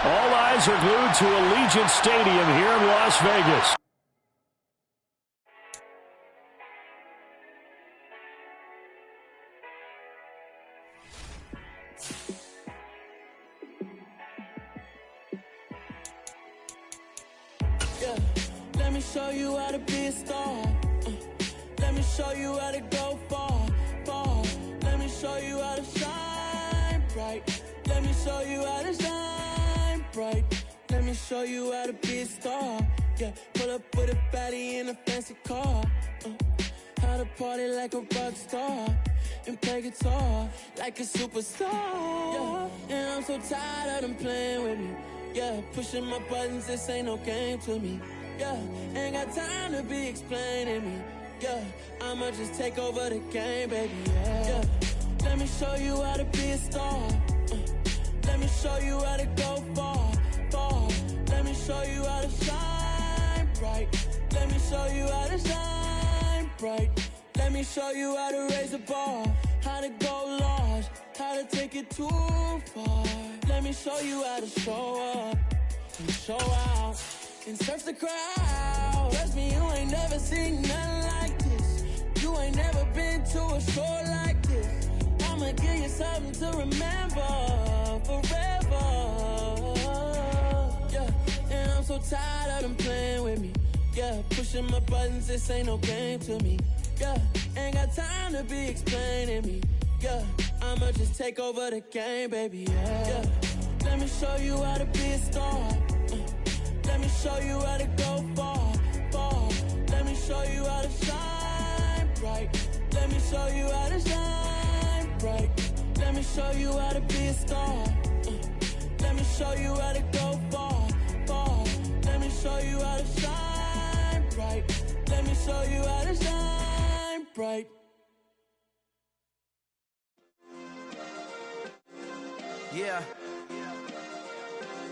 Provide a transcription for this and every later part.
All eyes are glued to Allegiant Stadium here in Las Vegas. Let me show you how to be a star. Let me show you how to go far, far. Let me show you how to shine bright. Let me show you how to shine bright. Let me show you how to be a star. Yeah, pull up with a baddie in a fancy car. How to party like a rock star and play guitar like a superstar. Yeah, and I'm so tired of them playing with me. Yeah, pushing my buttons, this ain't no game to me. Yeah, ain't got time to be explaining me. Yeah, I'ma just take over the game, baby. Yeah, let me show you how to be a star. Let me show you how to go far, far. Let me show you how to shine bright. Let me show you how to shine bright. Let me show you how to raise the bar, how to go large, how to take it too far. Let me show you how to show up and show out and surf the crowd. Trust me, you ain't never seen nothing like this. You ain't never been to a show like this. I'ma give you something to remember forever. Yeah, and I'm so tired of them playing with me. Yeah, pushing my buttons, this ain't no game to me. Yeah, ain't got time to be explaining me. Yeah, I'ma just take over the game, baby. Yeah, let me show you how to be a star. Let me show you how to go far, far. Let me show you how to shine bright. Let me show you how to shine bright. Let me show you how to be a star. Let me show you how to go far, far. Let me show you how to shine bright. Let me show you how to shine bright. Yeah.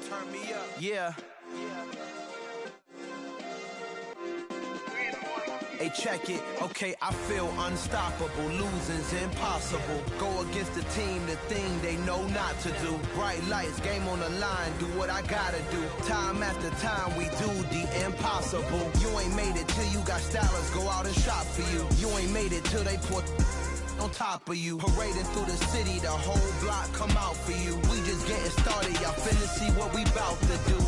Turn me up. Yeah. Hey, check it. Okay, I feel unstoppable. Losing's impossible. Go against the team, the thing they know not to do. Bright lights, game on the line, do what I gotta do. Time after time, we do the impossible. You ain't made it till you got stylers go out and shop for you. You ain't made it till they put on top of you. Parading through the city, the whole block come out for you. We just getting started, y'all finna see what we bout to do.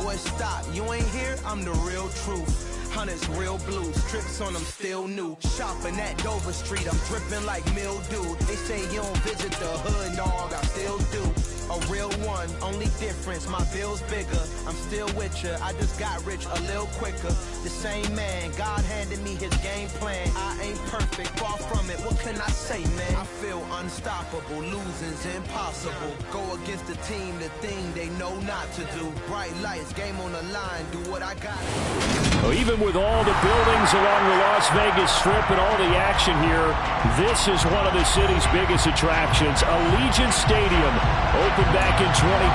Boy, stop, you ain't here, I'm the real truth. Hunters, real blues, trips on them still new. Shopping at Dover Street, I'm dripping like mildew. They say you don't visit the hood, dog, I still do. A real one, only difference, my bill's bigger. I'm still with ya, I just got rich a little quicker. The same man, God handed me his game plan. I ain't perfect, far from it, what can I say, man? I feel unstoppable, losing's impossible. Go against the team, the thing they know not to do. Bright lights, game on the line, do what I gotta do. Well, even with all the buildings along the Las Vegas Strip and all the action here, this is one of the city's biggest attractions. Allegiant Stadium opened back in 2020.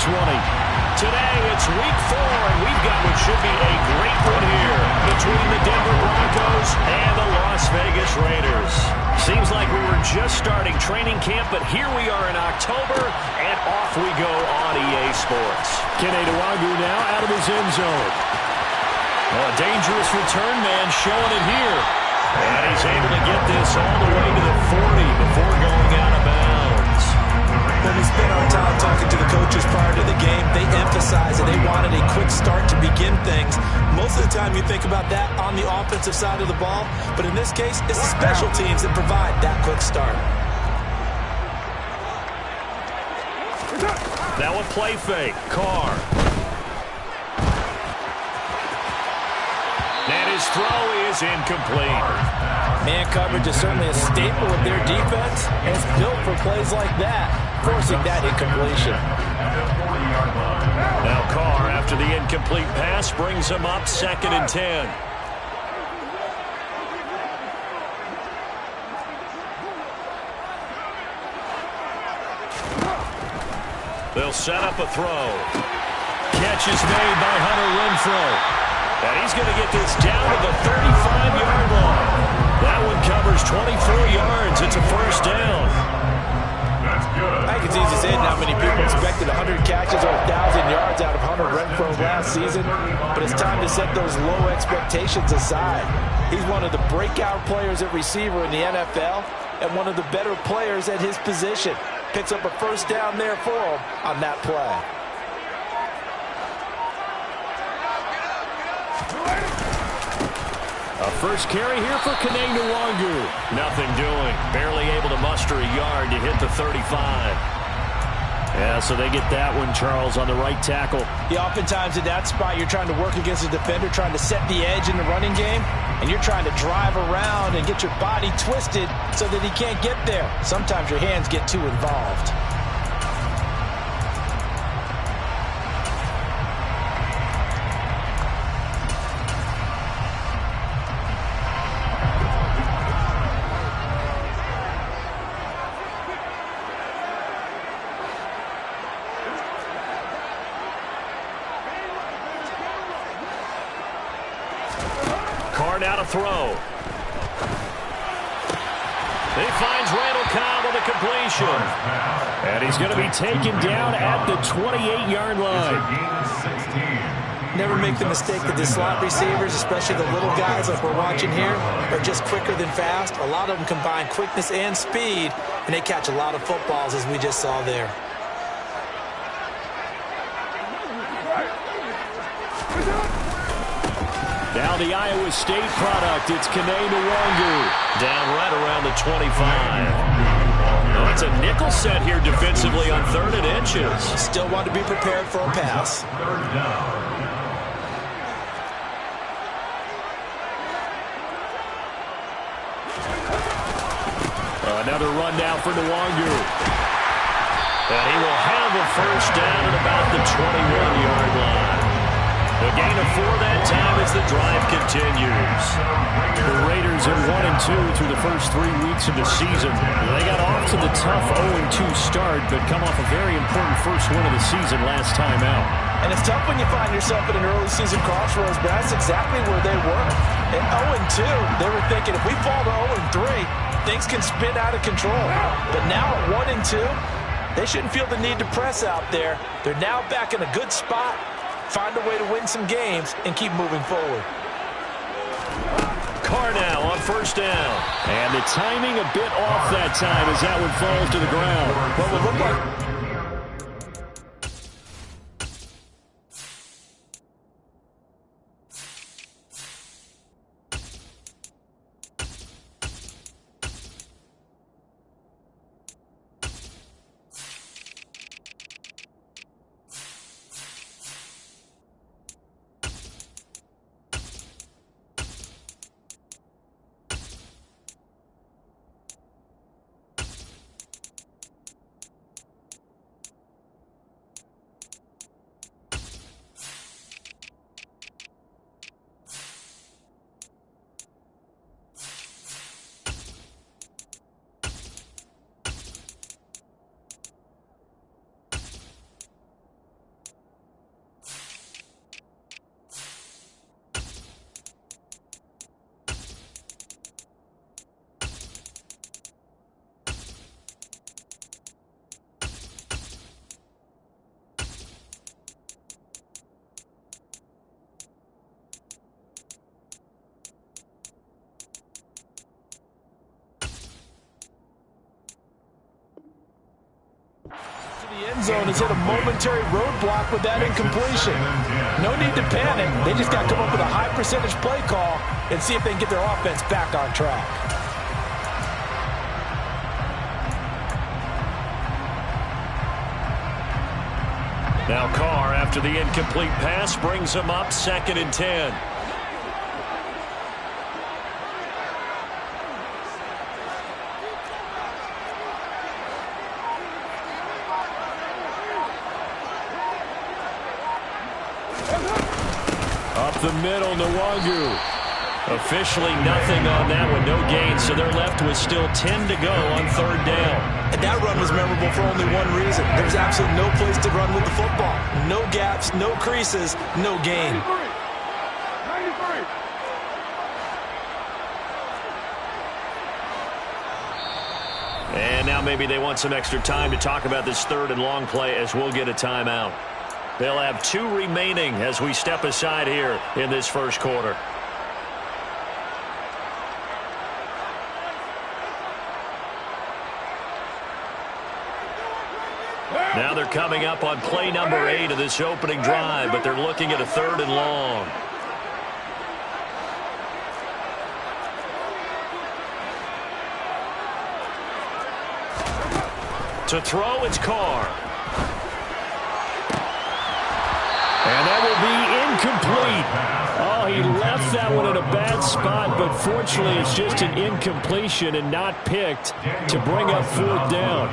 Today, it's week 4, and we've got what should be a great one here between the Denver Broncos and the Las Vegas Raiders. Seems like we were just starting training camp, but here we are in October, and off we go on EA Sports. Kenny Nwangu now out of his end zone. A dangerous return man showing it here. And he's able to get this all the way to the 40 before going out of bounds. When we spent our time talking to the coaches prior to the game, they emphasized that they wanted a quick start to begin things. Most of the time you think about that on the offensive side of the ball, but in this case, it's the special teams that provide that quick start. Now a play fake. Carr. And his throw is incomplete. Man coverage is certainly a staple of their defense, and it's built for plays like that, forcing that incompletion. Now Carr, after the incomplete pass, brings him up 2nd and 10. They'll set up a throw. Catch is made by Hunter Renfrow. And he's going to get this down to the 35-yard line. That one covers 24 yards. It's a first down. I think it's easy saying how many people expected 100 catches or 1,000 yards out of Hunter Renfrow last season, but it's time to set those low expectations aside. He's one of the breakout players at receiver in the NFL and one of the better players at his position. Picks up a first down there for him on that play. A first carry here for Kene Nwangu. Nothing doing. Barely able to muster a yard to hit the 35. Yeah, so they get that one, Charles, on the right tackle. Yeah, oftentimes in that spot, you're trying to work against a defender, trying to set the edge in the running game, and you're trying to drive around and get your body twisted so that he can't get there. Sometimes your hands get too involved. Now to throw. He finds Randall Cobb on the completion. And he's going to be taken down at the 28-yard line. Never make the mistake that the slot receivers, especially the little guys like we're watching here, are just quicker than fast. A lot of them combine quickness and speed, and they catch a lot of footballs, as we just saw there. Now the Iowa State product, it's Kene Nwangu. Down right around the 25. Oh, it's a nickel set here defensively on 3rd and inches. Still want to be prepared for a pass. Another run down for Nwangu. And he will have a first down at about the 21-yard line. A gain of 4 that time as the drive continues. The Raiders are 1-2 through the first 3 weeks of the season. They got off to the tough 0-2 start, but come off a very important first win of the season last time out. And it's tough when you find yourself at an early season crossroads, but that's exactly where they were. At 0-2, they were thinking if we fall to 0-3, things can spin out of control. But now at 1-2, they shouldn't feel the need to press out there. They're now back in a good spot. Find a way to win some games and keep moving forward. Carr now on first down. And the timing a bit off that time as that one falls to the ground. What will look like... The end zone has hit a momentary roadblock with that incompletion. No need to panic. They just got to come up with a high percentage play call and see if they can get their offense back on track. Now Carr, after the incomplete pass, brings him up 2nd and 10. Up the middle, Nwangu. Officially nothing on that one, no gain, so they're left with still 10 to go on 3rd down. And that run was memorable for only one reason. There was absolutely no place to run with the football. No gaps, no creases, no gain. 93. And now maybe they want some extra time to talk about this third and long play as we'll get a timeout. They'll have 2 remaining as we step aside here in this first quarter. Now they're coming up on play number 8 of this opening drive, but they're looking at a 3rd and long. To throw, it's Carr. And that will be incomplete. Oh, he left that one in a bad spot, but fortunately it's just an incompletion and not picked to bring up 4th down.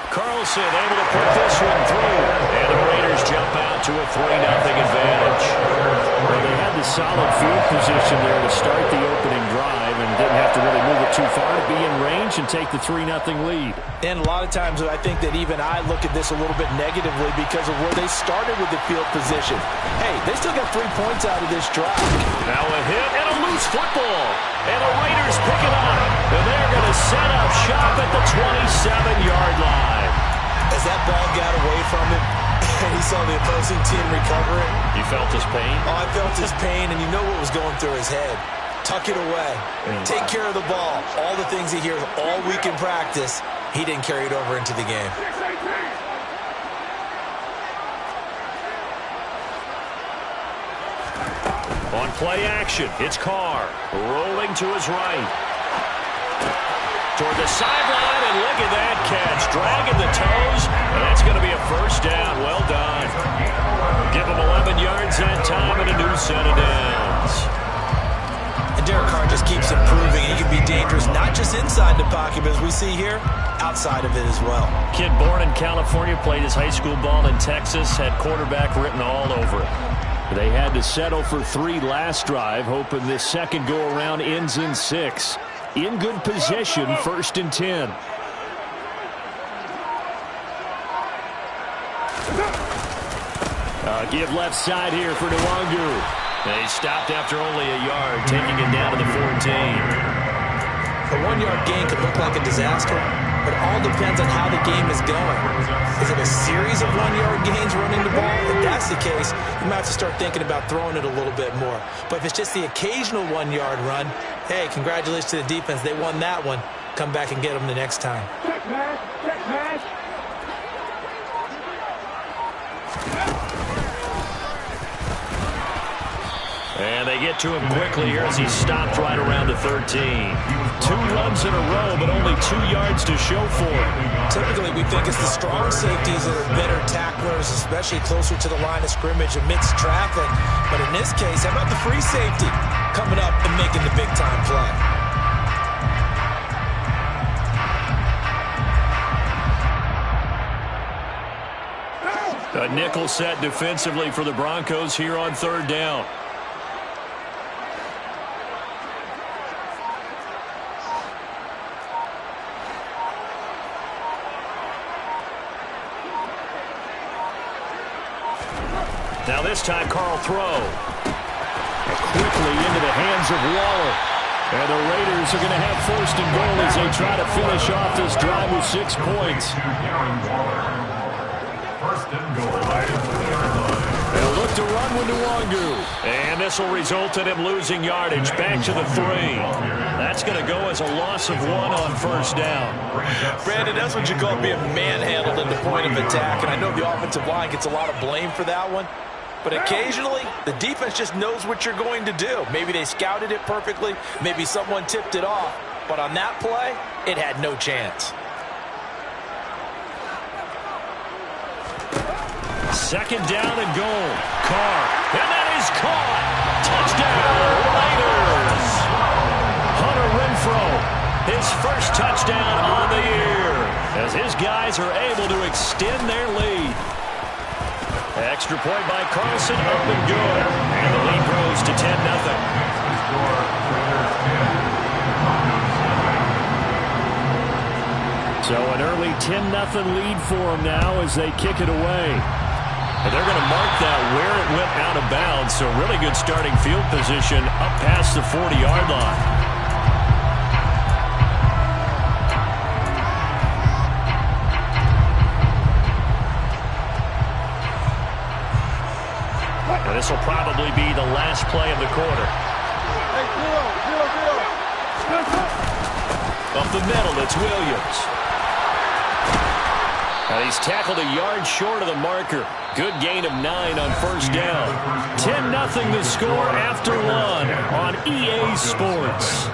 Carlson able to put this one through. And the Raiders jump out to a 3-0 advantage. Well, they had the solid field position there to start the opening drive and didn't have to really move it too far to be in range and take the 3-0 lead. And a lot of times I think that even I look at this a little bit negatively because of where they started with the field position. Hey, they still got 3 points out of this drive. Now a hit and a loose football. And the Raiders pick it up. And they're going to set up shop at the 27-yard line. As that ball got away from him, and he saw the opposing team recover it. You felt his pain? Oh, I felt his pain, and you know what was going through his head. Tuck it away. Take care of the ball. All the things he hears all week in practice, he didn't carry it over into the game. On play action, it's Carr rolling to his right. Toward the sideline, and look at that catch. Dragging the toes, and that's going to be a 1st down. Well done. Give him 11 yards that time and a new set of downs. And Derek Carr just keeps improving. He can be dangerous, not just inside the pocket, but as we see here, outside of it as well. Kid born in California, played his high school ball in Texas, had quarterback written all over it. They had to settle for 3 last drive, hoping this second go-around ends in 6. In good position, 1st and 10. Give left side here for Nwangu. They stopped after only a yard, taking it down to the 14. A 1-yard gain could look like a disaster, but it all depends on how the game is going. Is it a series of 1-yard gains running the ball? If that's the case, you might have to start thinking about throwing it a little bit more. But if it's just the occasional 1-yard run, hey, congratulations to the defense. They won that one. Come back and get them the next time. Check pass. Check pass. And they get to him quickly here as he stopped right around the 13. 2 runs in a row, but only 2 yards to show for it. Typically, we think it's the strong safeties that are better tacklers, especially closer to the line of scrimmage amidst traffic. But in this case, how about the free safety coming up and making the big-time play? A nickel set defensively for the Broncos here on 3rd down. Now this time, Carl throw. Quickly into the hands of Waller. And the Raiders are going to have 1st and goal as they try to finish off this drive with 6 points. They'll look to run with Nwangu. And this will result in him losing yardage back to the 3. That's going to go as a loss of 1 on 1st down. Brandon, that's what you call being manhandled at the point of attack. And I know the offensive line gets a lot of blame for that one. But occasionally, the defense just knows what you're going to do. Maybe they scouted it perfectly. Maybe someone tipped it off. But on that play, it had no chance. 2nd down and goal. Carr. And that is caught. Touchdown, Raiders. Hunter Renfrow, his 1st touchdown on the year, as his guys are able to extend their lead. Extra point by Carlson, up and good. And the lead grows to 10-0. So an early 10-0 lead for them now as they kick it away. And they're going to mark that where it went out of bounds. So really good starting field position up past the 40-yard line. And this will probably be the last play of the quarter. Up the middle, it's Williams. And he's tackled a yard short of the marker. Good gain of 9 on first down. 10-0 the score after 1 on EA Sports.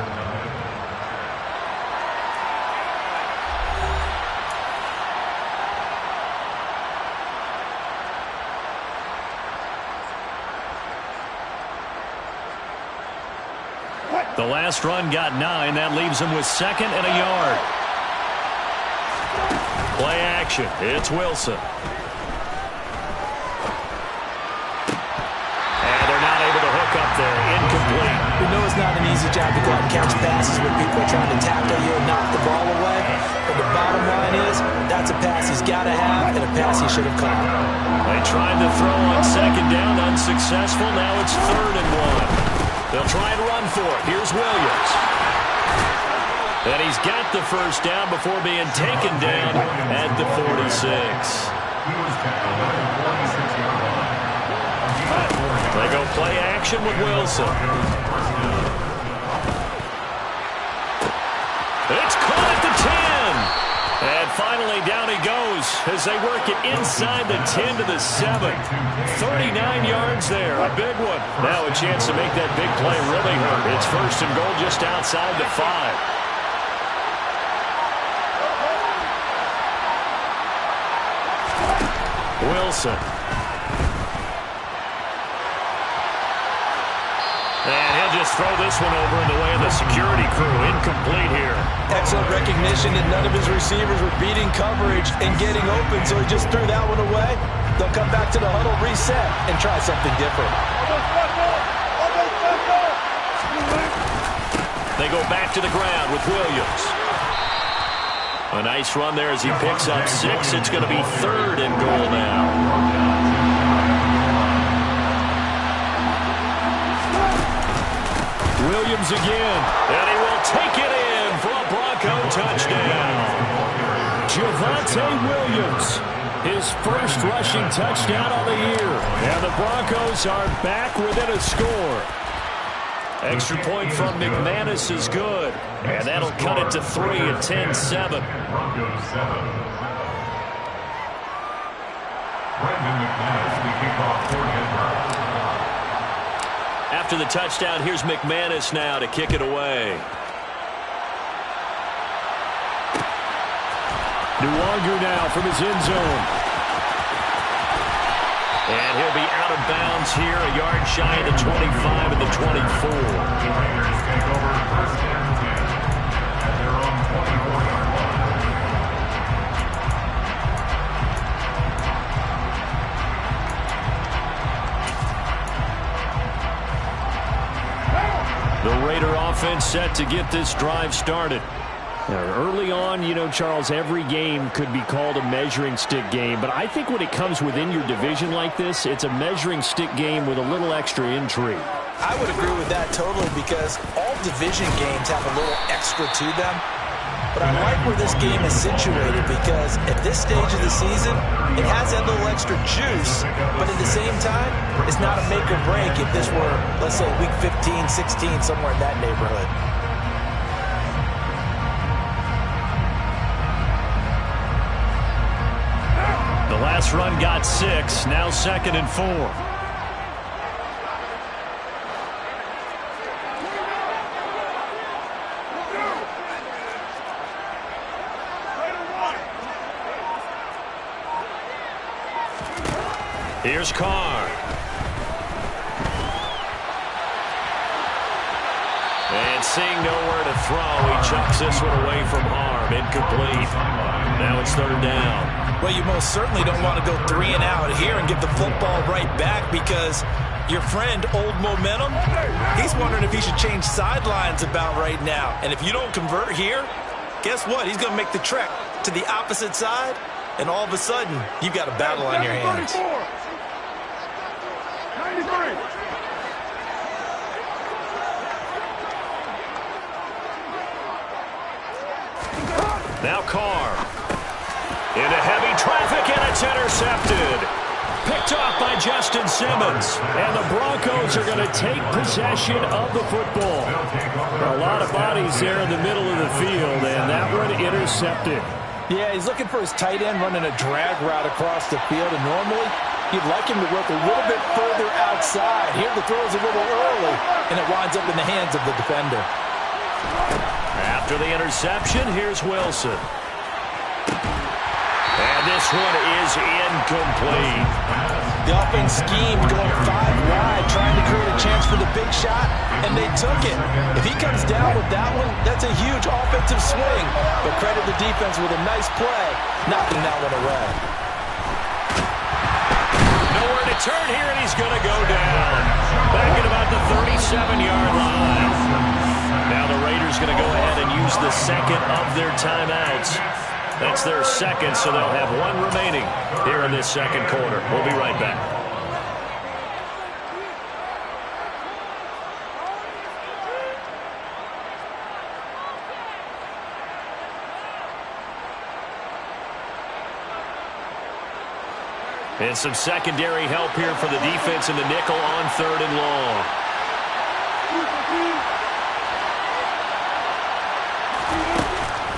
The last run got 9. That leaves him with 2nd and a yard. Play action. It's Wilson. And they're not able to hook up there. Incomplete. We know it's not an easy job to go out and catch passes when people are trying to tackle you and knock the ball away. But the bottom line is, that's a pass he's got to have and a pass he should have caught. They tried to throw on 2nd down, unsuccessful. Now it's 3rd and 1. They'll try and run for it. Here's Williams. And he's got the first down before being taken down at the 46. They go play action with Wilson. It's caught at the 10. And finally down he goes as they work it inside the 10 to the 7. 39 yards there, a big one. Now a chance to make that big play really hurt. It's 1st and goal just outside the 5. Wilson. And he'll just throw this one over in the way of the security crew. Incomplete here. Excellent recognition that none of his receivers were beating coverage and getting open, so he just threw that one away. They'll come back to the huddle, reset, and try something different. They go back to the ground with Williams. A nice run there as he picks up 6. It's going to be 3rd and goal now. Williams again, and he will take it in for a Bronco touchdown. Javonte Williams, his first rushing touchdown of the year. And the Broncos are back within a score. Extra point from McManus is good, and that'll cut it to 3 at 10-7. After the touchdown, here's McManus now to kick it away. Nwangu now from his end zone. And he'll be out of bounds here, a yard shy of the 25 and the 24. The Raider offense set to get this drive started. Early on, you know, Charles, every game could be called a measuring stick game. But I think when it comes within your division like this, it's a measuring stick game with a little extra intrigue. I would agree with that totally because all division games have a little extra to them. But I like where this game is situated because at this stage of the season, it has that little extra juice. But at the same time, it's not a make or break if this were, let's say, week 15, 16, somewhere in that neighborhood. The last run got 6, now 2nd and 4. Here's Carr. And seeing nowhere to throw, he chucks this one away from harm. Incomplete. Now it's 3rd down. Well, you most certainly don't want to go 3 and out here and give the football right back because your friend, Old Momentum, he's wondering if he should change sidelines about right now. And if you don't convert here, guess what? He's going to make the trek to the opposite side, and all of a sudden, you've got a battle on your hands. Now Carr. Into heavy traffic, and it's intercepted. Picked off by Justin Simmons. And the Broncos are going to take possession of the football. A lot of bodies there in the middle of the field, and that one intercepted. Yeah, he's looking for his tight end running a drag route across the field, and normally you'd like him to work a little bit further outside. Here the throw is a little early, and it winds up in the hands of the defender. After the interception, here's Wilson. And this one is incomplete. The offense schemed going 5 wide, trying to create a chance for the big shot, and they took it. If he comes down with that one, that's a huge offensive swing. But credit the defense with a nice play, knocking that one away. Nowhere to turn here, and he's going to go down. Back at about the 37-yard line. Now the Raiders going to go ahead and use the second of their timeouts. That's their second, so they'll have one remaining here in this second quarter. We'll be right back. And some secondary help here for the defense in the nickel on 3rd and long.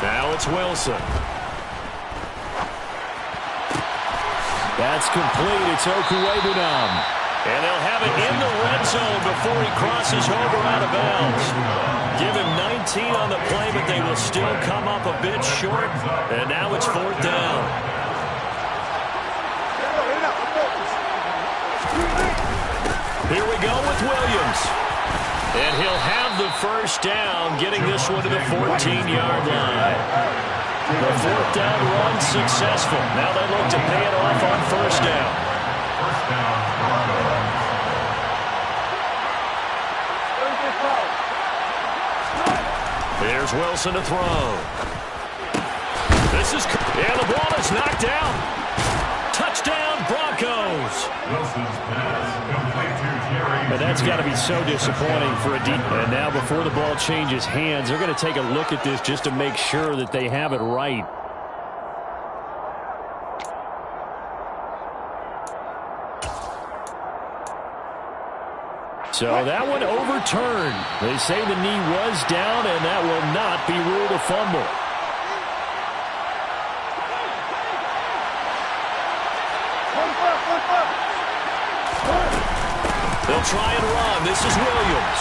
Now it's Wilson. That's complete. It's Okuwebunam. And they'll have it in the red zone before he crosses over out of bounds. Give him 19 on the play, but they will still come up a bit short. And now it's 4th down. Here we go with Williams. And he'll have the first down, getting this one to the 14-yard line. The 4th down run successful. Now they look to pay it off on 1st down. Here's Wilson to throw. This is... And the ball is knocked out. Touchdown, Broncos. Wilson's pass complete to Jerry. And that's got to be so disappointing for a deep. And now before the ball changes hands, they're going to take a look at this just to make sure that they have it right. So that one overturned. They say the knee was down, and that will not be ruled a fumble. They'll try and run. This is Williams.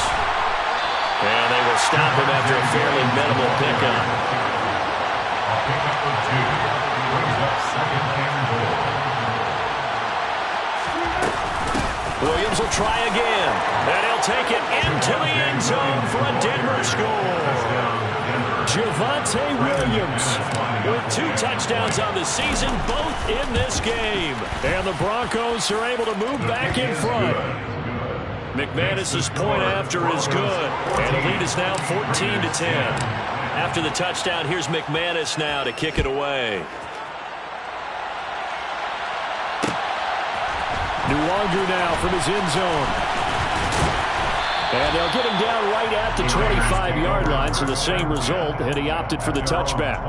And they will stop him after a fairly minimal pickup. Williams will try again. And he'll take it into the end zone for a Denver score. Javonte Williams with 2 touchdowns on the season, both in this game. And the Broncos are able to move back in front. McManus's point after is good. And the lead is now 14-10. After the touchdown, here's McManus now to kick it away. Nwangu now from his end zone. And they'll get him down right at the 25-yard line, so the same result, and he opted for the touchback.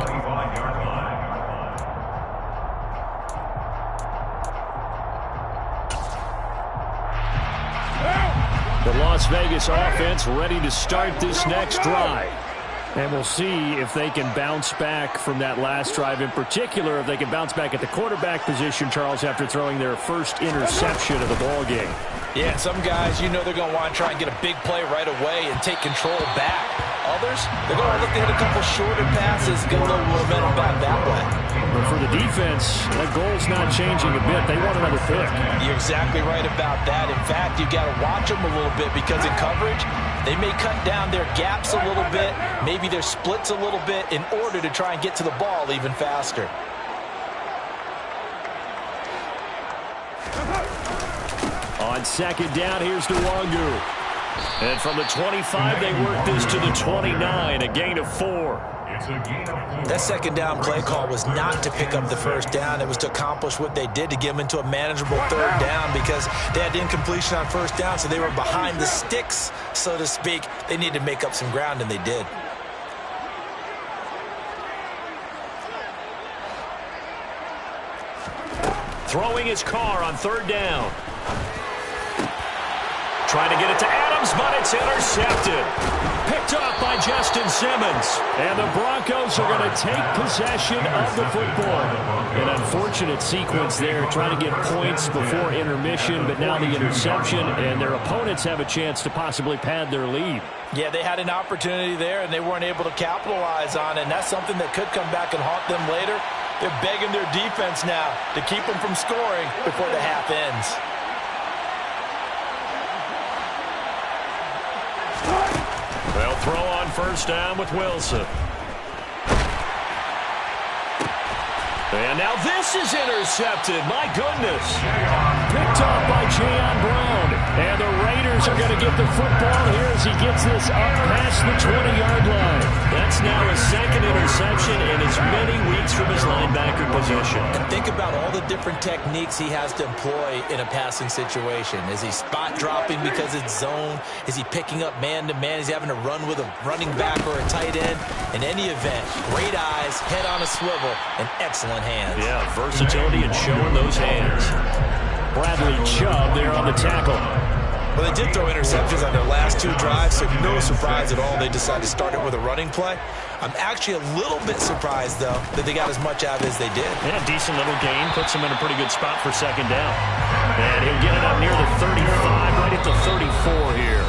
The Las Vegas offense ready to start this next drive. And we'll see if they can bounce back from that last drive. In particular, if they can bounce back at the quarterback position, Charles, after throwing their first interception of the ball game. Yeah, some guys, you know they're going to want to try and get a big play right away and take control back. Others, they're going to look to hit a couple shorter passes, get a little momentum back that way. But for the defense, that goal's not changing a bit. They want another pick. You're exactly right about that. In fact, you've got to watch them a little bit because in coverage, they may cut down their gaps a little bit, maybe their splits a little bit in order to try and get to the ball even faster. On 2nd down, here's Nwangu. And from the 25, they work this to the 29, a gain of 4. That second down play call was not to pick up the first down. It was to accomplish what they did, to get them into a manageable third down, because they had incompletion on first down, so they were behind the sticks, so to speak. They needed to make up some ground, and they did. Throwing his car on third down. Trying to get it to Adams, but it's intercepted. Picked up by Justin Simmons. And the Broncos are going to take possession of the football. An unfortunate sequence there, trying to get points before intermission, but now the interception, and their opponents have a chance to possibly pad their lead. Yeah, they had an opportunity there, and they weren't able to capitalize on it, and that's something that could come back and haunt them later. They're begging their defense now to keep them from scoring before the half ends. They'll throw on first down with Wilson. And now this is intercepted. My goodness. Picked off by Jayon Brown. And the Raiders are going to get the football here as he gets this up past the 20-yard line. That's now his second interception in as many weeks from his linebacker position. And think about all the different techniques he has to employ in a passing situation. Is he spot dropping because it's zone? Is he picking up man-to-man? Is he having to run with a running back or a tight end? In any event, great eyes, head on a swivel, and excellent hands. Yeah, versatility and showing those hands. Bradley Chubb there on the tackle. Well, they did throw interceptions on their last two drives, so no surprise at all they decided to start it with a running play. I'm actually a little bit surprised, though, that they got as much out of it as they did. Yeah, decent little gain. Puts him in a pretty good spot for second down. And he'll get it up near the 35, right at the 34 here.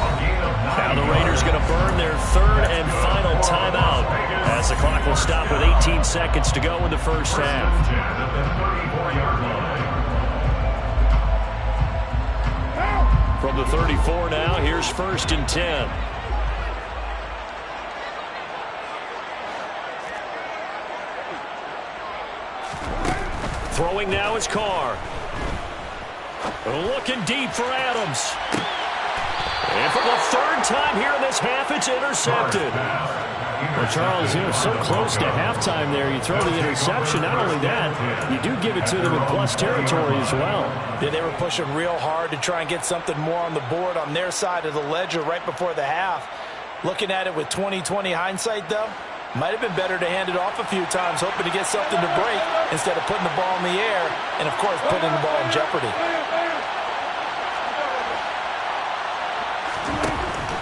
Now the Raiders going to burn their third and final timeout as the clock will stop with 18 seconds to go in the first half. From the 34 now, here's first and 10. Throwing now is Carr. Looking deep for Adams. And for the third time here in this half, it's intercepted. Well, Charles, you're so close to halftime there. You throw the interception. Not only that, you do give it to them in plus territory as well. Yeah, they were pushing real hard to try and get something more on the board on their side of the ledger right before the half. Looking at it with 20/20 hindsight, though, might have been better to hand it off a few times, hoping to get something to break instead of putting the ball in the air and, of course, putting the ball in jeopardy.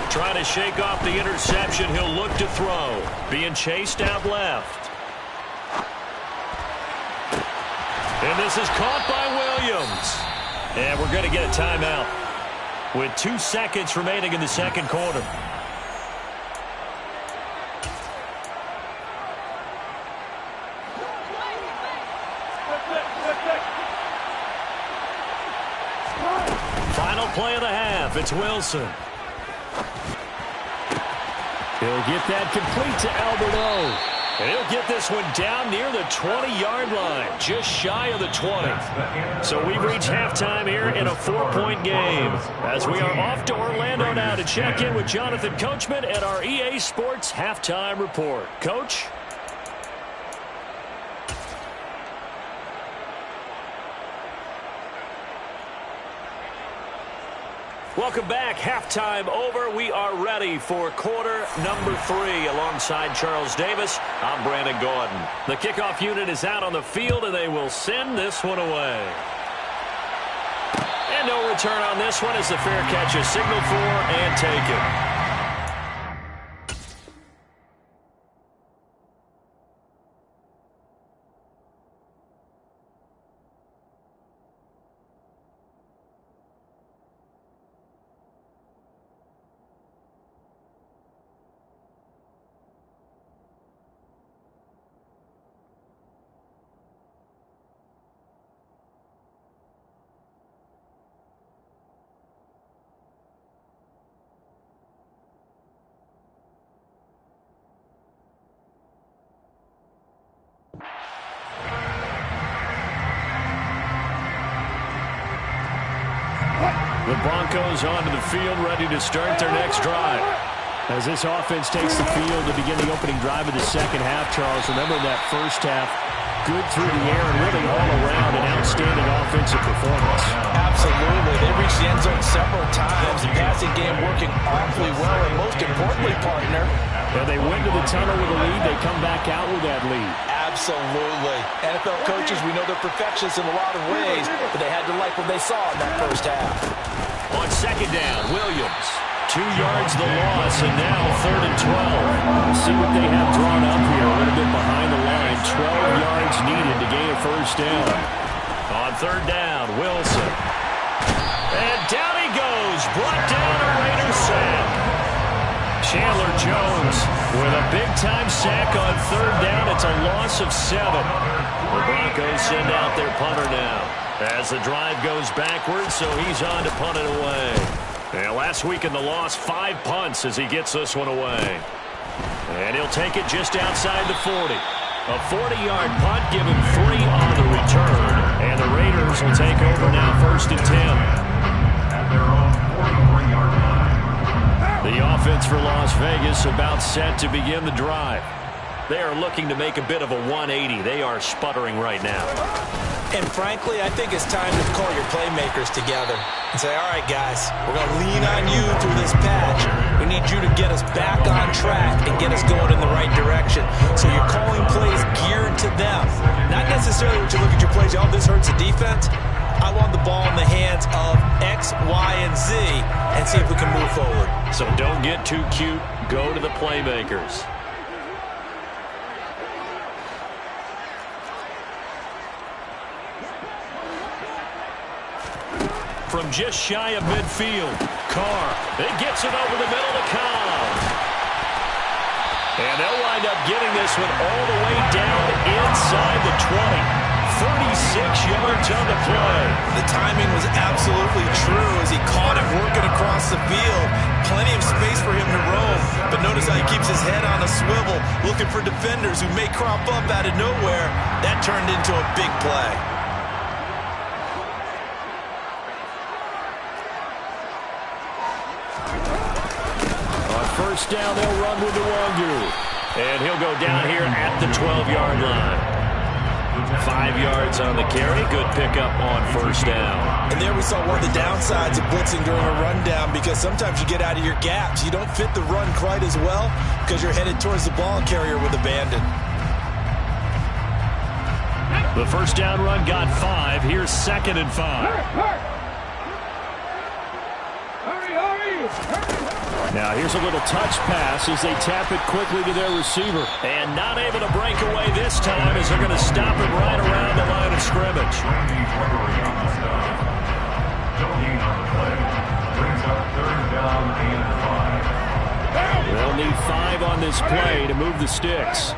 Trying to shake off the interception. He'll look to throw. Being chased out left. And this is caught by Williams. And we're going to get a timeout with 2 seconds remaining in the second quarter. Final play of the half. It's Wilson. He'll get that complete to Alberto. And he'll get this one down near the 20-yard line, just shy of the 20. So we've reached halftime here in a 4-point game. As we are off to Orlando now to check in with Jonathan Coachman at our EA Sports Halftime Report. Coach? Welcome back. Halftime over. We are ready for quarter number 3 alongside Charles Davis. I'm Brandon Gordon. The kickoff unit is out on the field, and they will send this one away. And no return on this one as the fair catch is signaled for and taken. The Broncos onto the field, ready to start their next drive. As this offense takes the field to begin the opening drive of the second half, Charles, remember that first half, good through the air and really all around an outstanding offensive performance. Absolutely. They reached the end zone several times. The passing game working awfully well, and most importantly, partner, and they went to the tunnel with a lead. They come back out with that lead. Absolutely. NFL coaches, we know they're perfectionists in a lot of ways, but they had to like what they saw in that first half. On second down, Williams. 2 yards the loss, and now 3rd and 12. We'll see what they have drawn up here. A little bit behind the line. 12 yards needed to gain a first down. On 3rd down, Wilson. And down he goes. Brought down a Raiders sack. Chandler Jones with a big-time sack on 3rd down. It's a loss of 7. The Broncos send out their punter now as the drive goes backwards, so he's on to punt it away. And last week in the loss, 5 punts as he gets this one away. And he'll take it just outside the 40. A 40-yard punt, give him 3 on the return. And the Raiders will take over now 1st and 10. At their own 43-yard line. The offense for Las Vegas about set to begin the drive. They are looking to make a bit of a 180. They are sputtering right now. And frankly, I think it's time to call your playmakers together and say, all right, guys, we're going to lean on you through this patch. We need you to get us back on track and get us going in the right direction. So you're calling plays geared to them. Not necessarily when you look at your plays, oh, this hurts the defense. I want the ball in the hands of X, Y, and Z and see if we can move forward. So don't get too cute. Go to the playmakers. From just shy of midfield, Carr. It gets it over the middle to Cobb. And they'll wind up getting this one all the way down inside the 20. 36 yards on the play. The timing was absolutely true as he caught it working across the field. Plenty of space for him to roam. But notice how he keeps his head on a swivel, looking for defenders who may crop up out of nowhere. That turned into a big play. First down, they'll run with Nwangu. And he'll go down here at the 12-yard line. 5 yards on the carry. Good pickup on first down. And there we saw one of the downsides of blitzing during a rundown, because sometimes you get out of your gaps. You don't fit the run quite as well because you're headed towards the ball carrier with abandon. The first down run got 5. Here's 2nd and 5. Now here's a little touch pass as they tap it quickly to their receiver. And not able to break away this time as they're going to stop him right around the line of scrimmage. They'll need 5 on this play to move the sticks.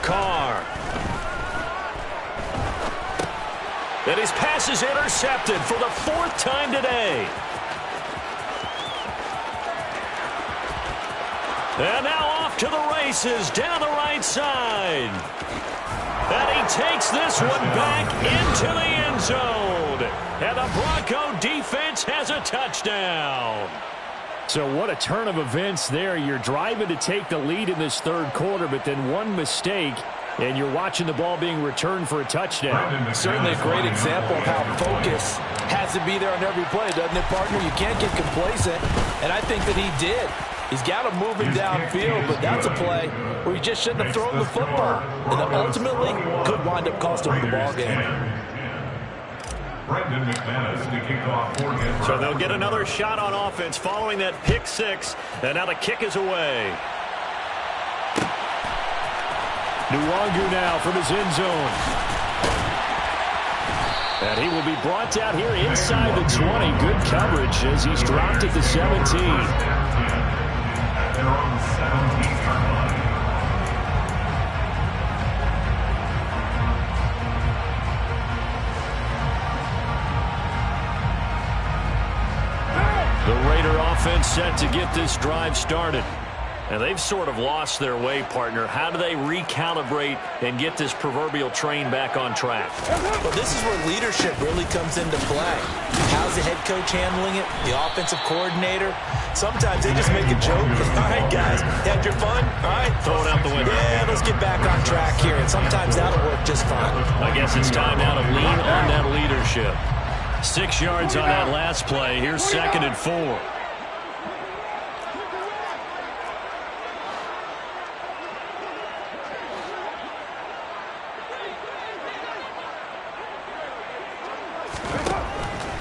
Carr. And his pass is intercepted for the 4th time today. And now off to the races down the right side. And he takes this one back into the end zone. And the Bronco defense has a touchdown. So what a turn of events there. You're driving to take the lead in this 3rd quarter, but then one mistake, and you're watching the ball being returned for a touchdown. Certainly a great example of how focus has to be there on every play, doesn't it, partner? You can't get complacent, and I think that he did. He's got him moving downfield, but that's a play where he just shouldn't have thrown the football, and that ultimately could wind up costing him the ball game. So they'll get another shot on offense following that pick 6, and now the kick is away. Nwangu now from his end zone. And he will be brought down here inside the 20. Good coverage as he's dropped at the 17. offense set to get this drive started. And they've sort of lost their way, partner. How do they recalibrate and get this proverbial train back on track? Well, this is where leadership really comes into play. How's the head coach handling it? The offensive coordinator? Sometimes they just make a joke. All right, guys, had your fun? All right, throw it out the window. Yeah, let's get back on track here. And sometimes that'll work just fine. I guess it's time now to lean on that leadership. 6 yards on that last play. Here's 2nd and 4.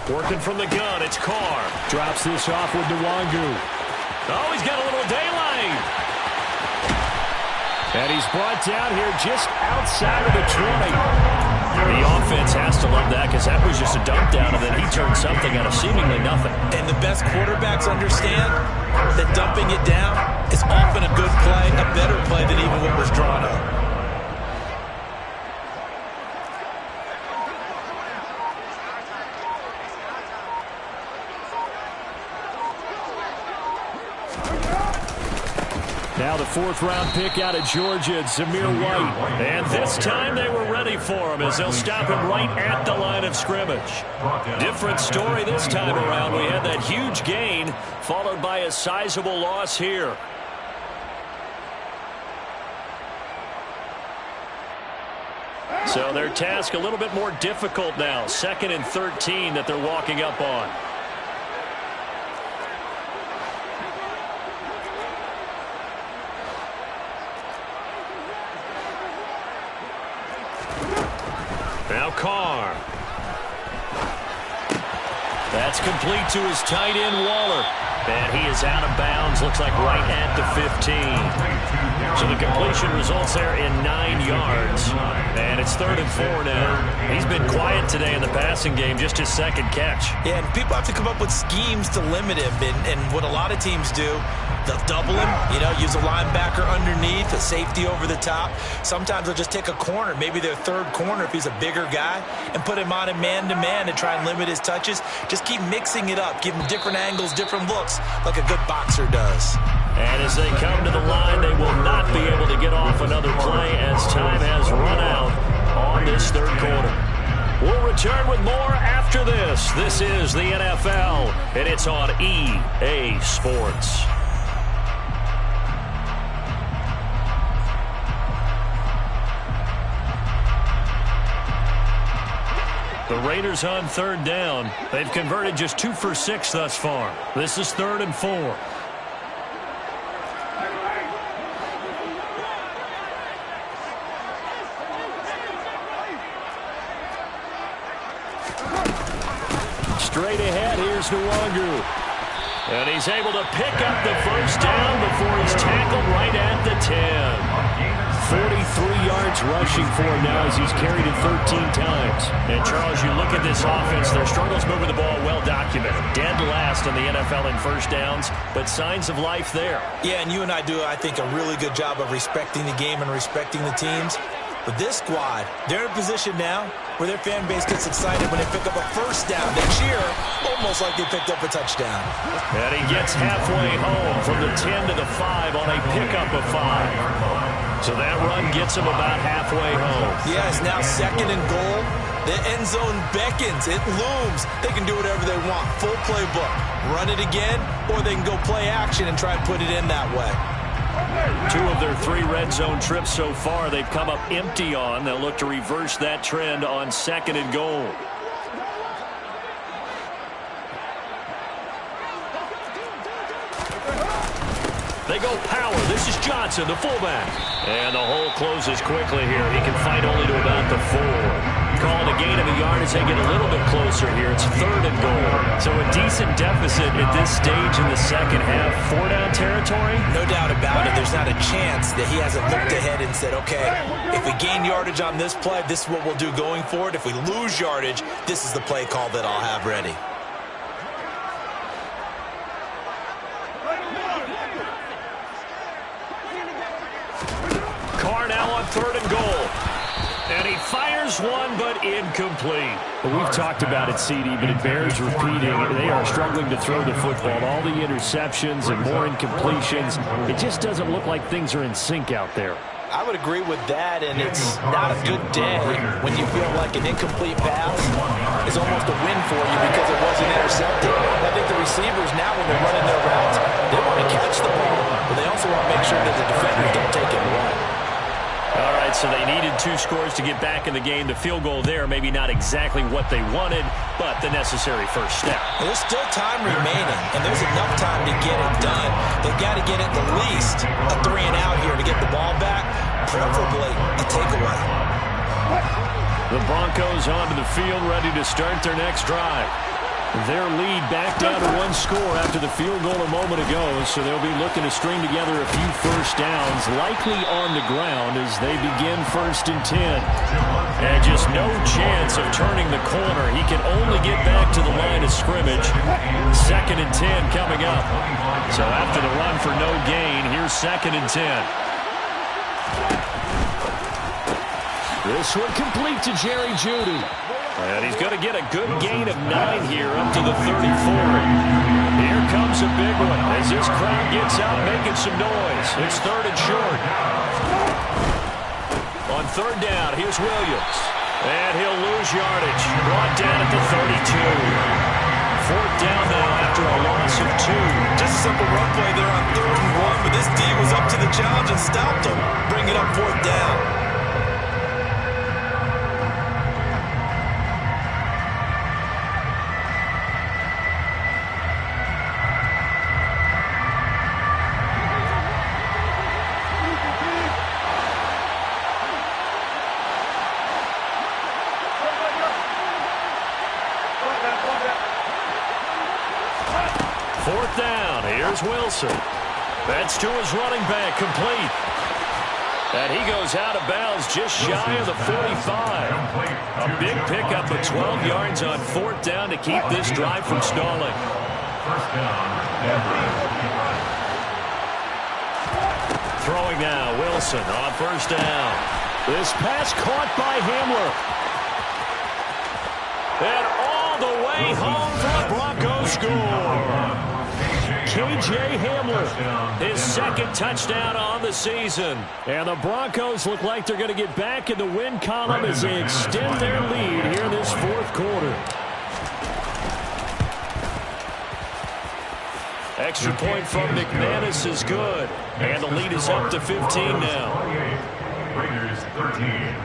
Working from the gun, it's Carr. Drops this off with Nwangu. Oh, he's got a little daylight. And he's brought down here just outside of the 20. The offense has to love that because that was just a dump down, and then he turned something out of seemingly nothing. And the best quarterbacks understand that dumping it down is often a good play, a better play than even what was drawn up. Now the 4th-round pick out of Georgia, Zamir White. And this time they were ready for him as they'll stop him right at the line of scrimmage. Different story this time around. We had that huge gain followed by a sizable loss here. So their task a little bit more difficult now. 2nd and 13 that they're walking up on. Now Carr. That's complete to his tight end, Waller. And he is out of bounds, looks like right at the 15. So the completion results there in 9 yards. And it's 3rd and 4 now. He's been quiet today in the passing game, just his 2nd catch. Yeah, and people have to come up with schemes to limit him. And what a lot of teams do, they'll double him, use a linebacker underneath, a safety over the top. Sometimes they'll just take a corner, maybe their 3rd corner if he's a bigger guy, and put him on a man-to-man to try and limit his touches. Just keep mixing it up, give him different angles, different looks, like a good boxer does. And as they come to the line, they will not be able to get off another play as time has run out on this 3rd quarter. We'll return with more after this. This is the NFL, and it's on EA Sports. The Raiders on 3rd down. They've converted just 2 for 6 thus far. This is 3rd and 4. Straight ahead, here's Nwangu. And he's able to pick up the 1st down before he's tackled right at the 10. 43 yards rushing for him now as he's carried it 13 times. And, Charles, you look at this offense, their struggles moving the ball well documented. Dead last in the NFL in 1st downs, but signs of life there. Yeah, and you and I do, I think, a really good job of respecting the game and respecting the teams. But this squad, they're in a position now where their fan base gets excited when they pick up a 1st down. They cheer almost like they picked up a touchdown. And he gets halfway home from the 10 to the 5 on a pickup of 5. So that run gets him about halfway home. Yes, now 2nd and goal. The end zone beckons. It looms. They can do whatever they want. Full playbook. Run it again, or they can go play action and try and put it in that way. 2 of their 3 red zone trips so far they've come up empty on. They'll look to reverse that trend on 2nd and goal. They go power. This is Johnson, the fullback. And the hole closes quickly here. He can fight only to about the 4. Calling a gain of a yard as they get a little bit closer here. It's 3rd and goal. So a decent deficit at this stage in the 2nd half. 4-down territory? No doubt about it. There's not a chance that he hasn't looked ahead and said, okay, if we gain yardage on this play, this is what we'll do going forward. If we lose yardage, this is the play call that I'll have ready. Carr now on 3rd and goal. And he fires Here's one, but incomplete. Well, we've talked about it, CD, but it bears repeating. They are struggling to throw the football. All the interceptions and more incompletions. It just doesn't look like things are in sync out there. I would agree with that, and it's not a good day when you feel like an incomplete pass is almost a win for you because it wasn't intercepted. I think the receivers now, when they're running their routes, they want to catch the ball, but they also want to make sure that the defenders don't take it away. All right, so they needed 2 scores to get back in the game. The field goal there, maybe not exactly what they wanted, but the necessary first step. There's still time remaining, and there's enough time to get it done. They've got to get at the least a 3-and-out here to get the ball back, preferably a takeaway. The Broncos onto the field, ready to start their next drive. Their lead back down to 1 score after the field goal a moment ago, so they'll be looking to string together a few first downs, likely on the ground as they begin 1st and 10. And just no chance of turning the corner. He can only get back to the line of scrimmage. 2nd and 10 coming up. So after the run for no gain, here's 2nd and 10. This one complete to Jerry Jeudy. And he's going to get a good gain of 9 here up to the 34. Here comes a big one as this crowd gets out making some noise. It's 3rd and short. On 3rd down, here's Williams. And he'll lose yardage. Brought down at the 32. 4th down now after a loss of 2. Just a simple run play there on 3rd and 1, but this D was up to the challenge and stopped him. Bring it up 4th down. Wilson. That's to his running back, complete. And he goes out of bounds just shy of the 45. A big pickup of 12 yards on 4th down to keep this drive from stalling. Throwing now, Wilson on 1st down. This pass caught by Hamler. And all the way home for the Broncos score. K.J. Hamler, his 2nd touchdown on the season. And the Broncos look like they're going to get back in the win column as they extend their lead here in this 4th quarter. Extra point from McManus is good. And the lead is up to 15 now. Raiders 13.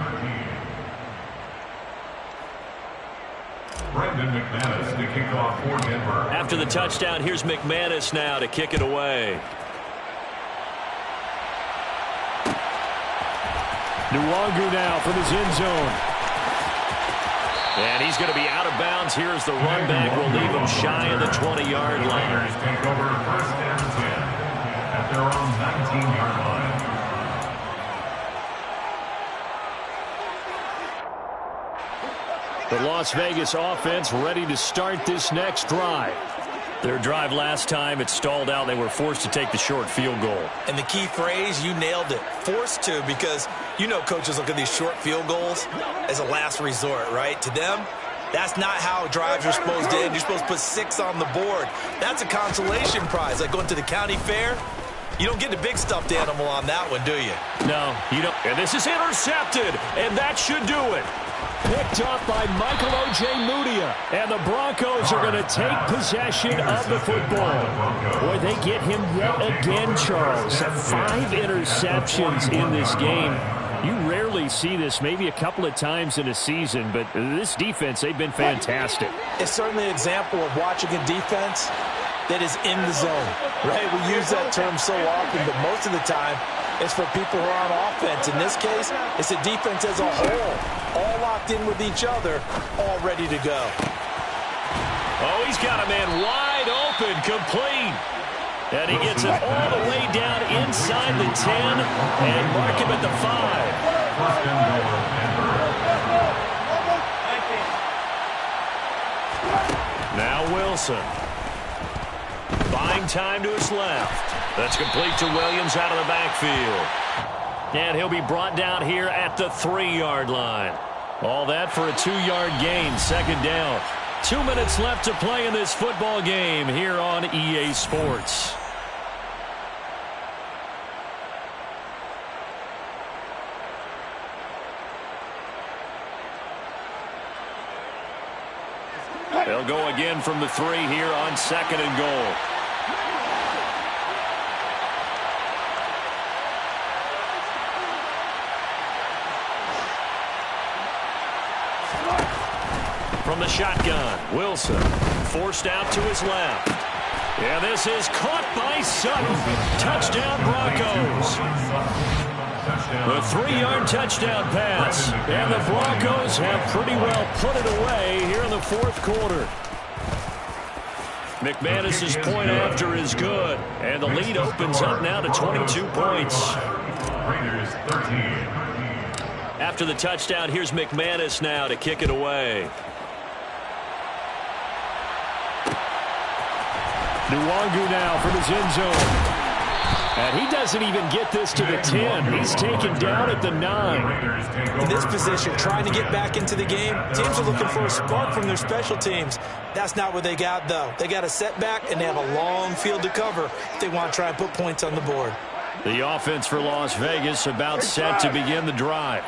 McManus to kick off for Denver. After the touchdown, here's McManus now to kick it away. Nwangu now from his end zone. And he's going to be out of bounds. Here's the run back. Will leave him shy of the 20-yard line. Take over 1st and 10 at their own 19-yard line. The Las Vegas offense ready to start this next drive. Their drive last time, it stalled out. They were forced to take the short field goal. And the key phrase, you nailed it, forced to, because you know coaches look at these short field goals as a last resort, right? To them, that's not how drives are supposed to end. You're supposed to put 6 on the board. That's a consolation prize, like going to the county fair. You don't get the big stuffed animal on that one, do you? No, you don't. And this is intercepted, and that should do it. Picked up by Michael O.J. Mudia. And the Broncos are going to take possession of the football. Boy, they get him yet again, Charles. 5 interceptions in this game. You rarely see this, maybe a couple of times in a season, but this defense, they've been fantastic. It's certainly an example of watching a defense that is in the zone, right? We use that term so often, but most of the time, it's for people who are on offense. In this case, it's a defense as a whole, all locked in with each other, all ready to go. Oh, he's got a man wide open, complete. And he gets it all the way down inside the 10 and mark him at the 5. Now Wilson. Buying time to his left. That's complete to Williams out of the backfield. And he'll be brought down here at the 3-yard line. All that for a 2-yard gain, second down. 2 minutes left to play in this football game here on EA Sports. They'll go again from the 3 here on second and goal. From the shotgun, Wilson forced out to his left. And this is caught by Sutton. Touchdown, Broncos. The 3-yard touchdown pass. And the Broncos have pretty well put it away here in the fourth quarter. McManus's point after is good. And the lead opens up now to 22 points. Raiders 13. After the touchdown, here's McManus now to kick it away. Nwangu now from his end zone. And he doesn't even get this to the 10. He's taken down at the 9. In this position, trying to get back into the game, teams are looking for a spark from their special teams. That's not what they got, though. They got a setback, and they have a long field to cover if they want to try and put points on the board. The offense for Las Vegas about set to begin the drive.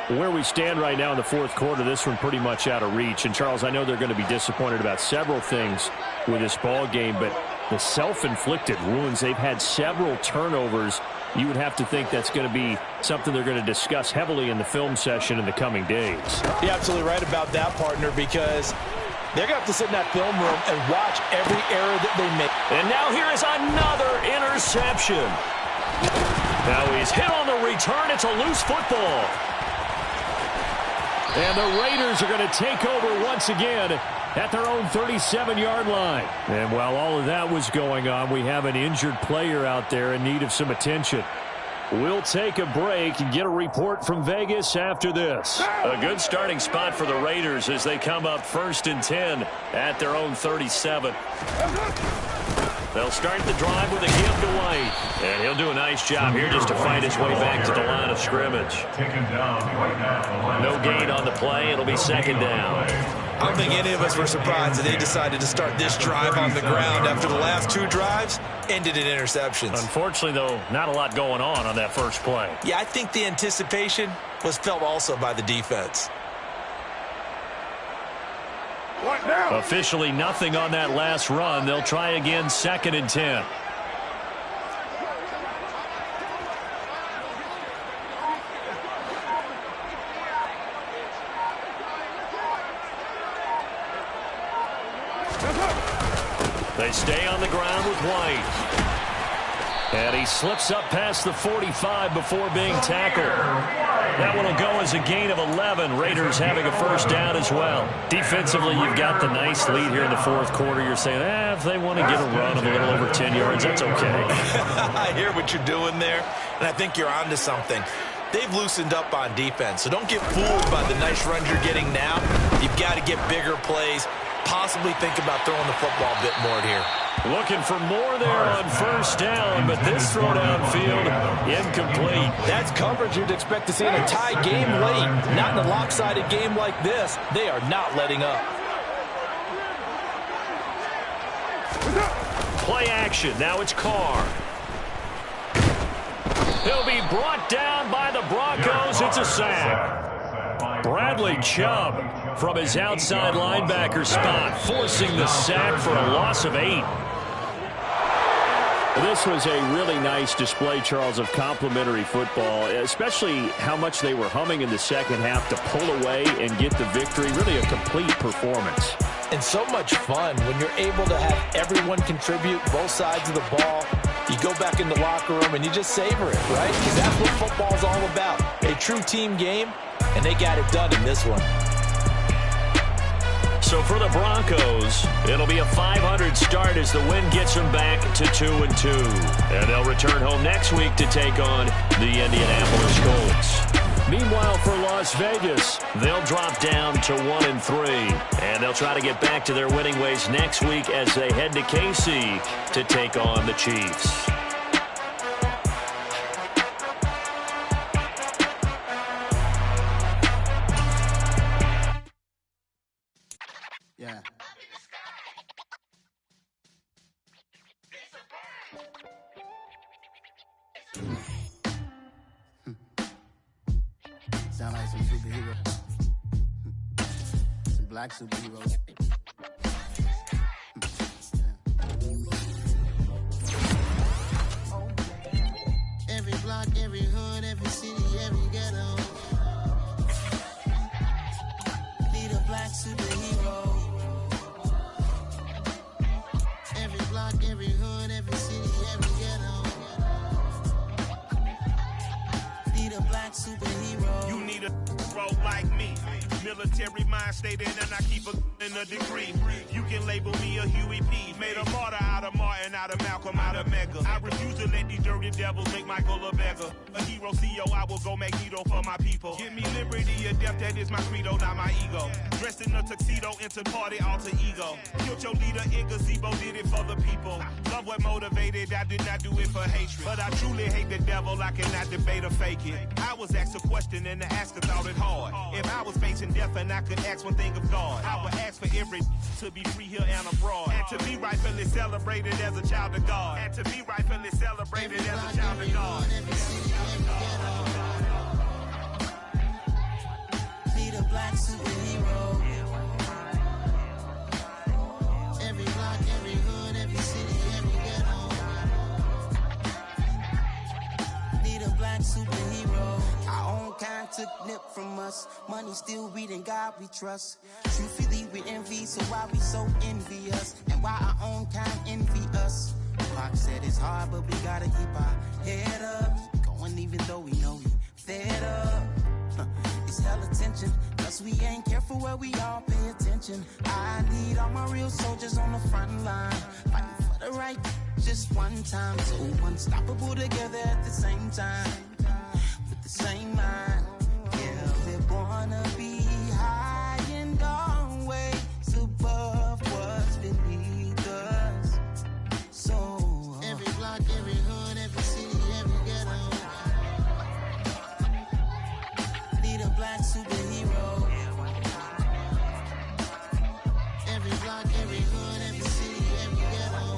Where we stand right now in the fourth quarter, this one pretty much out of reach. And, Charles, I know they're going to be disappointed about several things with this ball game, but the self-inflicted wounds, they've had several turnovers. You would have to think that's going to be something they're going to discuss heavily in the film session in the coming days. You're absolutely right about that, partner, because they're going to have to sit in that film room and watch every error that they make. And now here is another interception. Now he's hit on the return. It's a loose football. And the Raiders are going to take over once again at their own 37-yard line. And while all of that was going on, we have an injured player out there in need of some attention. We'll take a break and get a report from Vegas after this. A good starting spot for the Raiders as they come up 1st and 10 at their own 37. They'll start the drive with a give to White. And he'll do a nice job here just to fight his way back to the line of scrimmage. No gain on the play. It'll be second down. I don't think any of us were surprised that they decided to start this drive on the ground after the last 2 drives ended in interceptions. Unfortunately, though, not a lot going on that first play. Yeah, I think the anticipation was felt also by the defense. What now? Officially nothing on that last run. They'll try again 2nd and 10. They stay on the ground with White. And he slips up past the 45 before being tackled. That one will go as a gain of 11. Raiders having a first down as well. Defensively, you've got the nice lead here in the fourth quarter. You're saying, if they want to get a run of a little over 10 yards, that's okay. I hear what you're doing there, and I think you're onto something. They've loosened up on defense, so don't get fooled by the nice runs you're getting now. You've got to get bigger plays, possibly think about throwing the football a bit more here. Looking for more there on first down, but this throw downfield incomplete. That's coverage you'd expect to see in a tie game late. Not in a lopsided game like this. They are not letting up. Play action. Now it's Carr. He'll be brought down by the Broncos. It's a sack. Bradley Chubb from his outside linebacker spot, forcing the sack for a loss of 8. This was a really nice display, Charles, of complimentary football, especially how much they were humming in the second half to pull away and get the victory. Really a complete performance. And so much fun when you're able to have everyone contribute both sides of the ball. You go back in the locker room and you just savor it, right? Because that's what football's all about. A true team game, and they got it done in this one. So for the Broncos, it'll be a 500 start as the win gets them back to 2-2. And they'll return home next week to take on the Indianapolis Colts. Meanwhile, for Las Vegas, they'll drop down to 1-3. And they'll try to get back to their winning ways next week as they head to KC to take on the Chiefs. Yeah. Sound like some superheroes. Some black superheroes. Every block, every hood, every city, every ghetto. Need a black superhero. Every block, every hood, every city, every ghetto. Need a black superhero. You need a bro like me. Military mind stated, and I keep a degree. You can label me a Huey P. Made a martyr out of Martin, out of Malcolm, out of Mega. I refuse to let these dirty devils make Michael a beggar. A hero CEO, I will go Magneto for my people. Give me liberty or death, that is my credo, not my ego. Dressed in a tuxedo, into party, alter ego. Killed your leader in gazebo, did it for the people. Love what motivated, I did not do it for hatred. But I truly hate the devil, I cannot debate or fake it. I was asked a question and the asker thought it hard. If I was facing death and I could ask one thing of God, I would ask for every to be free here and abroad. And to be rightfully celebrated as a child of God. And to be rightfully celebrated as a child of God. Need a black superhero. Every block, every hood, every city, every ghetto. Need a black superhero. Our own kind took nip from us. Money still reading God we trust. Truthfully we envy, so why we so envious? And why our own kind envy us? Pac said it's hard, but we gotta keep our head up. Going even though we know we fed up. It's hella tension, cause we ain't careful where we all pay attention. I need all my real soldiers on the front line, fighting for the right just one time. So unstoppable together at the same time, with the same mind. Yeah, we're gonna be high and always above what's beneath us. So every block, every hood, every city, every ghetto. Need a black superhero. Every block, every hood, every city, every ghetto.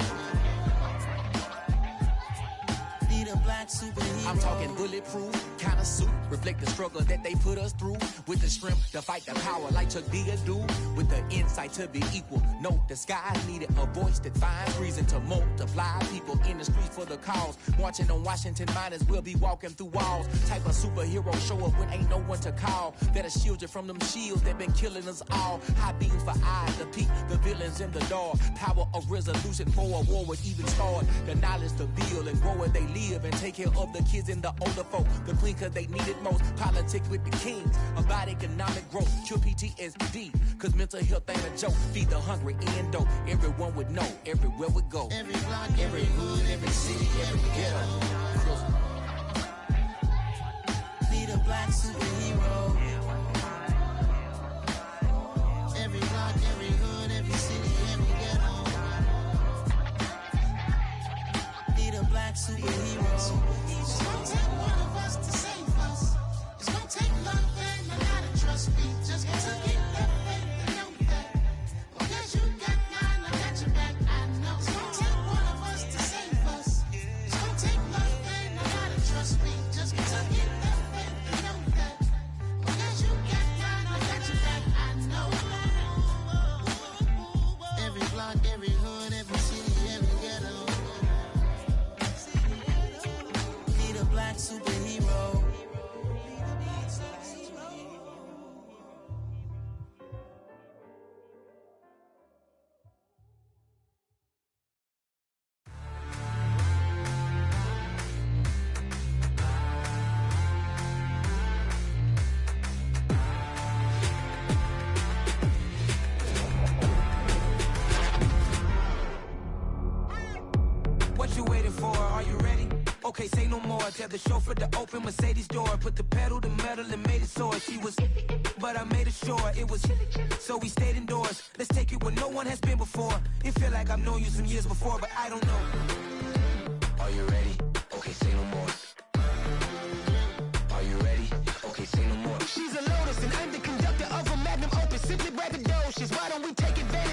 Need a black superhero. I'm talking bulletproof kind of suit, reflect the struggle that they put us through. With the strength to fight the power like Chuck D do. With the insight to be equal. No disguise needed, a voice that finds reason to multiply. People in the streets for the cause. Marching on Washington, might as well be walking through walls. Type of superhero show up when ain't no one to call. That'll shield you from them shields that been killing us all. High beams for eyes to peek the villains in the dark. Power of resolution for a war would even start. The knowledge to build and grow where they live and take care of the kids and the older folk. The clean cause they need it most. Politics with the kings. About economic growth. Cure PTSD. Cause mental health ain't a joke. Feed the hungry and dope. Everyone would know. Everywhere we go. Every block, every hood, every city, every ghetto. Need a black superhero. Every block, every hood, every city, every ghetto. Need a black superhero. It's gonna take one of us to save us. It's gonna take love and a lot of trust. We just gotta get that faith and know that. Because you got mine, I got your back, I know. It's gonna take one of us to save us. It's gonna take love and a lot of trust. We just gotta get that faith and know that. Because you got mine, I got your back, I know. Every block, every hood, every city, every ghetto. Need a black superhero. What you waiting for? Are you ready? Okay, say no more. Tell the chauffeur to open Mercedes door. Put the pedal to metal and made it soar. She was, but I made it sure it was. So we stayed indoors. Let's take it where no one has been before. It feel like I've known you some years before, but I don't know. Are you ready? Okay, say no more. Are you ready? Okay, say no more. She's a Lotus and I'm the conductor of a Magnum Opus. Simply braggadocious. Why don't we take advantage?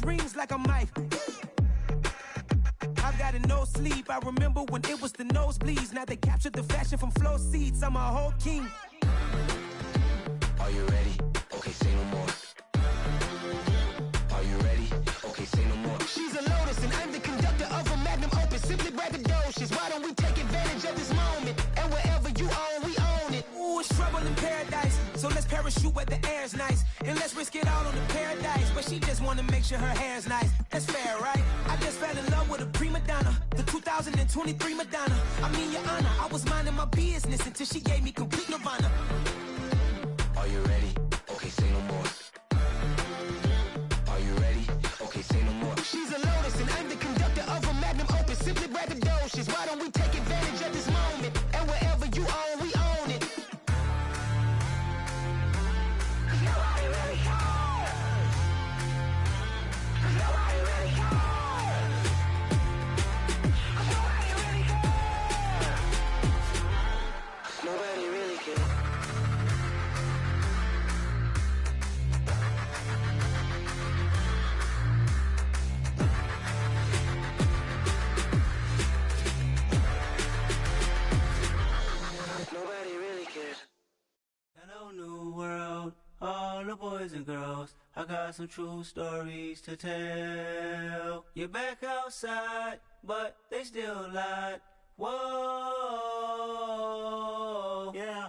6 rings like a Mike. I've got a no sleep. I remember when it was the nosebleeds. Now they captured the fashion from flow seats. I'm a whole king. Are you ready? Okay, say no more. Are you ready? Okay, say no more. She's a lotus and I'm the conductor of a magnum opus. Simply braggadocious. Why don't we take advantage of this moment? And wherever you own, we own it. Ooh, it's trouble in paradise. So let's parachute where the air's nice. And let's risk it all on the paradise. But she just wanna make sure her hair's nice. That's fair, right? I just fell in love with a prima donna. The 2023 Madonna. I mean, your honor, I was minding my business until she gave me complete nirvana. Are you ready? Okay, say no more. Are you ready? Okay, say no more. She's a lotus and I'm the conductor of a magnum opus. Simply braggadocious. Why don't we take advantage of this moment? And wherever you own, we own it. Nobody really cares. Nobody really cares. Nobody really cares. Nobody really cares. Nobody really cares. Hello, new world, all the boys and girls. I got some true stories to tell. You're back outside, but they still lied. Whoa, yeah.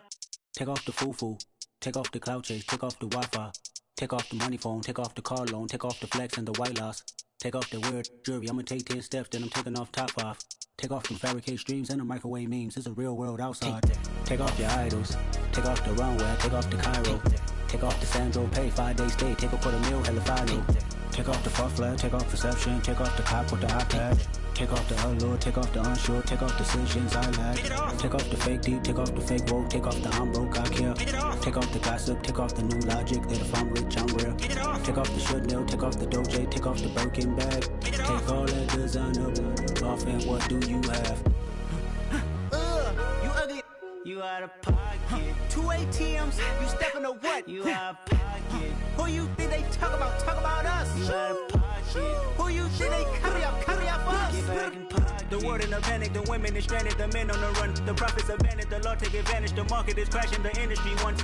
Take off the foo-foo, take off the cloud chase, take off the Wi-Fi, take off the money phone, take off the car loan, take off the flex and the white loss. Take off the weird jewelry, I'ma take 10 steps, then I'm taking off top off. Take off them fabricate streams and the microwave memes, it's a real world outside. Take off your idols, take off the runway, take off the Cairo. Take off the Sandro pay, 5-day stay, take a $250,000, hella follow. Take off the fuck flag, take off perception, take off the cop with the iPad. Take off the allure, take off the unsure, take off decisions I lack. Take off the fake deep, take off the fake woke, take off the I'm broke, I care. Take off the gossip, take off the new logic, that if I'm rich, I'm real. Take off the Chanel, take off the Doja, take off the Birkin bag. Take all that designer off and what do you have? You ugly, you out of pocket. 2 ATMs, you stepping to what? You out of pocket. Who you think they talk about us? You out of pocket. Who you think they carry up us? Get back in pocket. The world in a panic, the women is stranded, the men on the run. The profits abandoned, the law take advantage, the market is crashing, the industry wants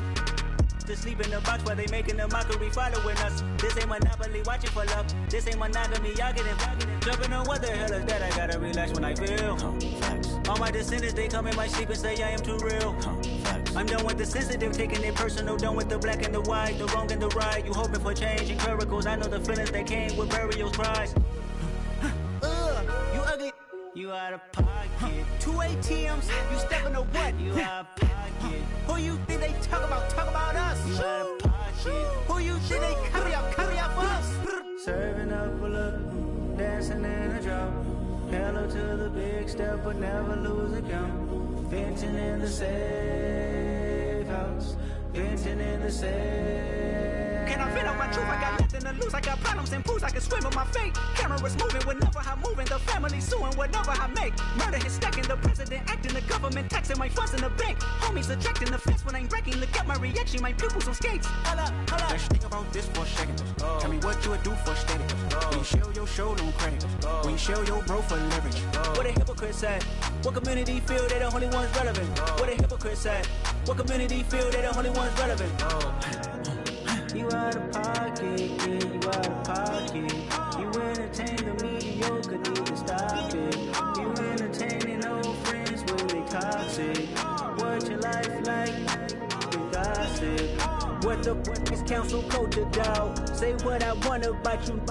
to sleep in the box while they making a mockery following us. This ain't Monopoly, watching for love. This ain't monogamy, y'all getting jumping on what the hell is that? I gotta relax when I feel. All my descendants, they come in my sleep and say I am too real. I'm done with the sensitive, taking it personal. Done with the black and the white, the wrong and the right. You hoping for change and miracles. I know the feelings that came with burial cries. You ugly, you out of pocket. 2 ATMs, you stepping to what? You out of pocket. Who you think they talk about us? You out of pocket. Who you think they carry up us? Serving up a look, dancing in a drop. Hello to the big step, but never lose a count. Venting in the safe house, venting in the safe. Can I feel out my truth? I got nothing to lose. I got problems and pools. I can swim with my fate. Cameras moving whenever I'm moving. The family suing whatever I make. Murder is stacking. The president acting. The government taxing my funds in the bank. Homies ejecting the fence when I'm breaking. Look at my reaction. My pupils on skates. Hold up. Let's think about this for a second. Tell me what you would do for steady. When you show your show, no credit. When you show your bro for leverage. What a hypocrite said. What community feel they the only ones relevant? What a hypocrite said. What community feel they the only ones relevant? You out of pocket, yeah, you out of pocket. You entertain the mediocre, need to stop it. You entertaining old friends when they toxic. What your life like? You gossip. What the fuck is council culture, dog? Say what I want about you.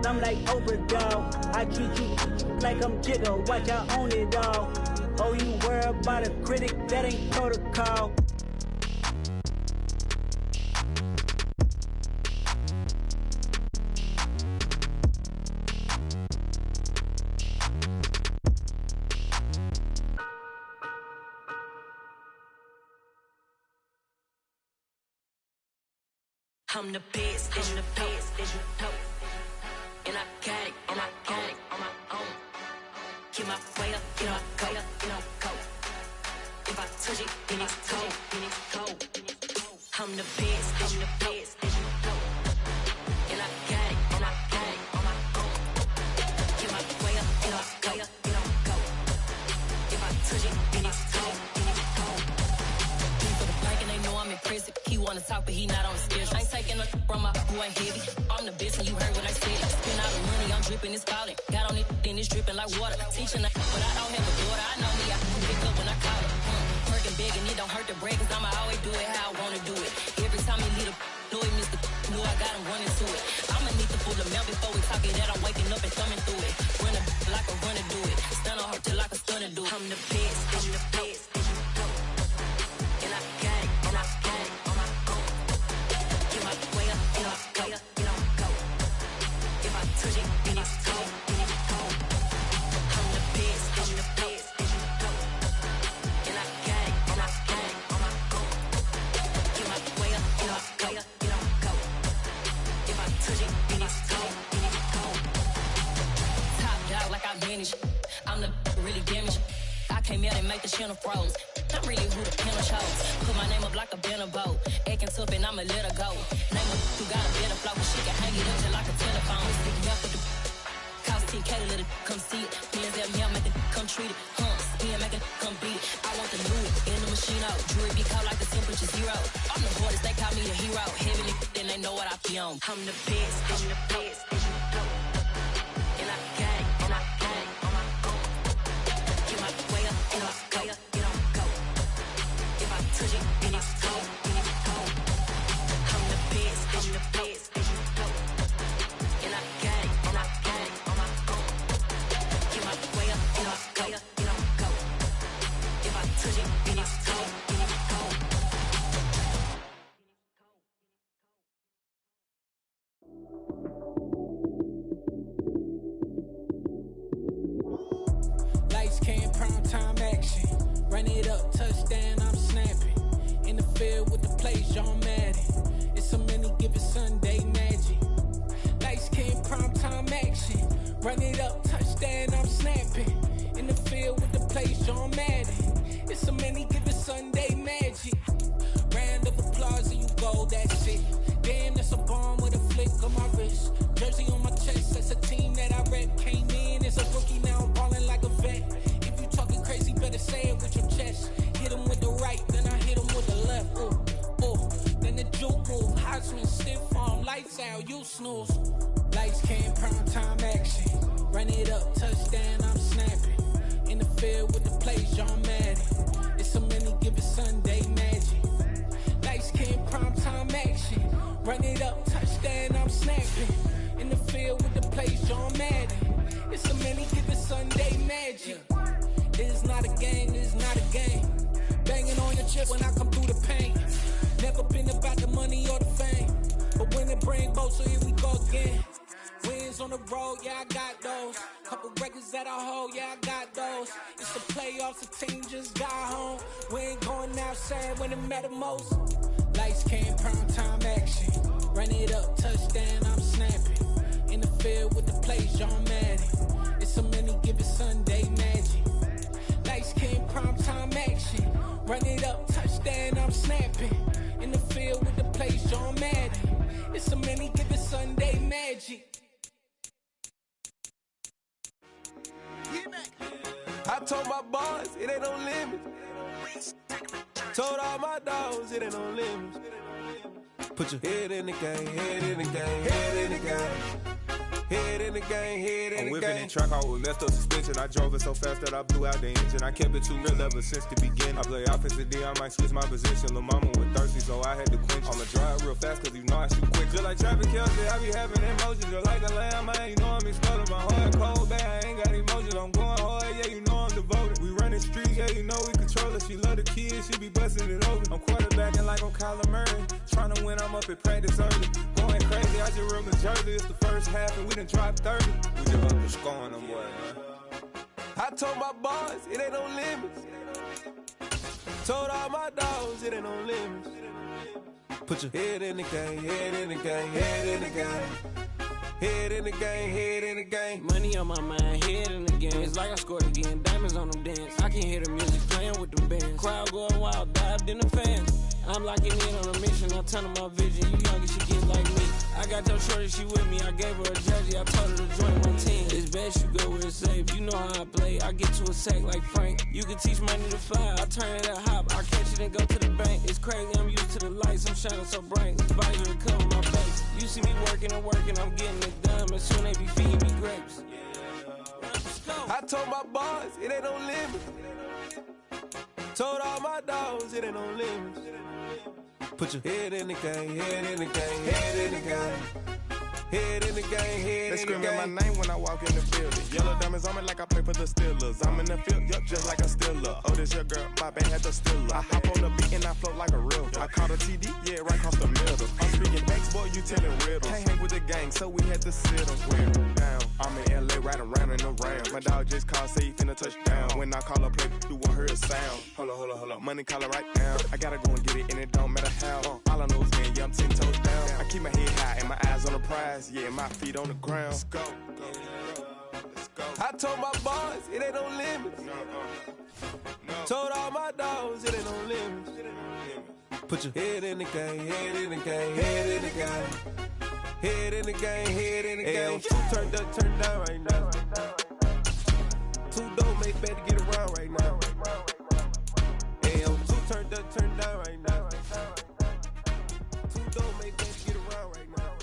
I'm like Oprah, dog. I treat you like I'm Jigga. Watch I own it all. Oh, you worry about a critic? That ain't protocol. I'm the best, I'm the best, and I got it, on my own. Get my way up, get my go. If I touch it, then it's cold. I'm the best, and I got it, on my touch it, then it's cold. For the bank and they know I'm in prison. He wanna talk, but he not on the schedule. I ain't taking no from my who ain't heavy. I'm the best and you heard what I said. Spend all the money, I'm dripping, it's falling. Got on it, then it's dripping like water. Teaching but I don't have a daughter. I know me, I can pick up when I call her. Working big and it don't hurt to break, cause I'ma always do it how I wanna do it. Every time he lead a know he missed the know I got him running to it. I'ma need to pull the mail before we talk it that I'm waking up and thumbing through it. Run a like a runner do it. Stun on her till like a stunner do it. I'm the best, I'm the best. And I got it, and I got it on my own. Get my way up, get my way up, get on go. If I touch it, then it's cold, then it's cold. I'm the best, I'm the best. And I got it, and I got it on my own. Get my way up, get my way up, get on go. If I touch it, then it's cold, then it's cold. Top dog like I manage. I'm the really damaged. I came out and make the channel froze. I'm really who the piano chose. Put my name up like a banner boat. Acting tough and I'ma let her go. Name her who got a better flow. She can hang it up just like a telephone. Stick me up with the cost 10K to let it come see it. Hands at me, I make it come treat it. Spin, make it come beat it. I want the new in the machine out. Jewelry be cold like the temperature 0. I'm the hardest, they call me the hero. Heavy then they know what I be on. I'm the best, I'm the best. And I got it, and I got it on my own. Get my way up, get my way up, get on go. If I touch it, then it's cold, then it's cold. I'm the best, I'm the best. And I got it, and I got it on my own. Get my way up, get my way up, get on go. If I touch it, then it's cold, then it's cold. Lights came, prime time action. Run it up, touchdown, I'm snapping. In the field with the plays, John Madden. It's a many given Sunday magic. Lights came, prime time action. Run it up, touchdown, I'm snapping. In the field with the plays, John Madden. It's a many given Sunday magic. Round of applause and you go, that's it. Damn, that's a bomb with a flick on my wrist. Jersey on my chest, that's a team that I rep. Came in as a rookie, now I'm ballin' like a vet. If you talking crazy, better say it with your chest. Hit him with the right, then I hit him with the left. Ooh, ooh, then the juke move. Heisman stiff arm, lights out, you snooze. Lights came, prime time action. Run it up, touchdown, I'm snapping. In the field with the plays, John Madden. It's a many given Sunday magic. Lights came, prime time action. Run it up, touchdown, I'm snapping. In the field with the plays, John Madden. It's a many given Sunday magic. It's not a game, it's not a game. Banging on your chest when I come through the pain. Never been about the money or the fame. But when it bring both, so here we go again. Wins on the road, yeah, I got those. Couple records that I hold, yeah, I got those. It's the playoffs, the team just got home. We ain't going outside when it matter most. Lights came, prime time action. Run it up, touchdown, I'm snapping. In the field with the plays, John Madden. It's a many given Sunday magic. Lights came, prime time action. Run it up, touchdown, I'm snapping. In the field with the plays, John Madden. It's a many given Sunday magic. I told my boys, it ain't no limit. Told all my dogs, it ain't no limits. Put your head in the game, head in the game, head in the game. Head in the game, head in the game. I'm whipping in track out with messed up suspension. I drove it so fast that I blew out the engine. I kept it too real ever since the beginning. I play offensive D, I might switch my position. Lil' mama was thirsty, so I had to quench. I'ma drive real fast, cause you know I shoot quick. Just like traffic Kelsey, I be having emotions. Just like a lamb, man, you know I'm exploding. My heart cold, bad, I ain't got emotions. I'm going hard, yeah, you know I'm devoted. We running streets, yeah, you know we control it. She love the kids, she be busting it over. I'm quarterbacking like I'm Kyler Murray. Trying to win, I'm up at practice early. Going crazy, I just rub the jersey. It's the first half and we done dropped 30. We just up to scoring them, boy, man. I told my boys, it ain't no limits. Told all my dogs, it ain't no limits. Put your head in the game, head in the game, head in the game. Head in the game, head in the game. Money on my mind, head in the game. It's like I scored again, diamonds on them dance. I can hear the music playing with them bands. Crowd going wild, dived in the fans. I'm locking in on a mission, I'm turning my vision. You young, you should get like me. I got your shorty, she with me. I gave her a jersey, I told her to join my team. It's best you go where it's safe. You know how I play. I get to a sack like Frank. You can teach money to fly. I turn it up hop. I catch it and go to the bank. It's crazy, I'm used to the lights. I'm shining so bright. This visor to cover my face. You see me working and working. I'm getting it done. But soon they be feeding me grapes. I told my boys, it ain't no limit. Told all my dogs, it ain't no limits. Put your head in the game, head in the game, head in the game. Head in the game, head in the game. They screaming my name when I walk in the building. Yellow diamonds on me like I play for the Steelers. I'm in the field, yup, just like a Steeler. Oh, this your girl, my band had the Steeler. I hop on the beat and I float like a river. I caught a TD, yeah, right across the middle. I'm speaking next, boy, you telling riddles. Can't hang with the gang, so we had to sit them wear down. I'm in LA, riding around in the round. My dog just called, say he finna touch down. When I call a play, you won't hear a sound. Hold up, money call it right down. I gotta go and get it, and it don't matter how. All I know is getting, yeah, I'm 10 toes down. I keep my head high and my eyes on the prize. Yeah, my feet on the ground. Let's go. Let's go. I told my boys, it ain't no limits. Told all my dogs, it ain't no limits. Put your head in the game, head in the game, head in the game. Head in the game, head in the game. Two turned up, turned down right now. Two dope make better get around right now. Two turned up, turned down right now. Two dope make better get around right now.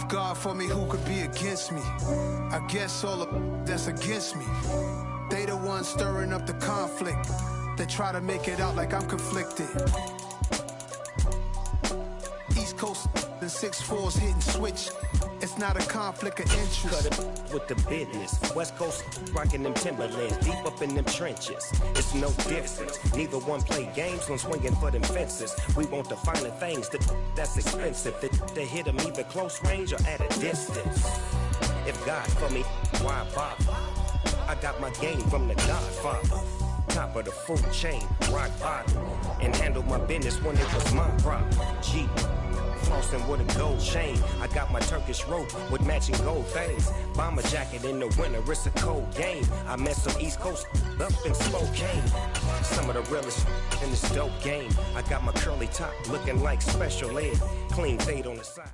God for me, who could be against me? I guess all of that's against me. They the ones stirring up the conflict. They try to make it out like I'm conflicted. East Coast, the 6'4's hitting switch. It's not a conflict of interest. Cut it with the business. West Coast rocking them Timberlands, deep up in them trenches. It's no difference. Neither one play games when swinging for them fences. We want the finer things that's expensive. That hit them either close range or at a distance. If God for me, why bother? I got my game from the Godfather. Top of the food chain, rock bottom. And handle my business when it was my problem. G. Flossing with a gold chain. I got my Turkish rope with matching gold things. Bomber jacket in the winter, it's a cold game. I met some East Coast up in Spokane. Some of the realest in this dope game. I got my curly top looking like special ed. Clean fade on the side.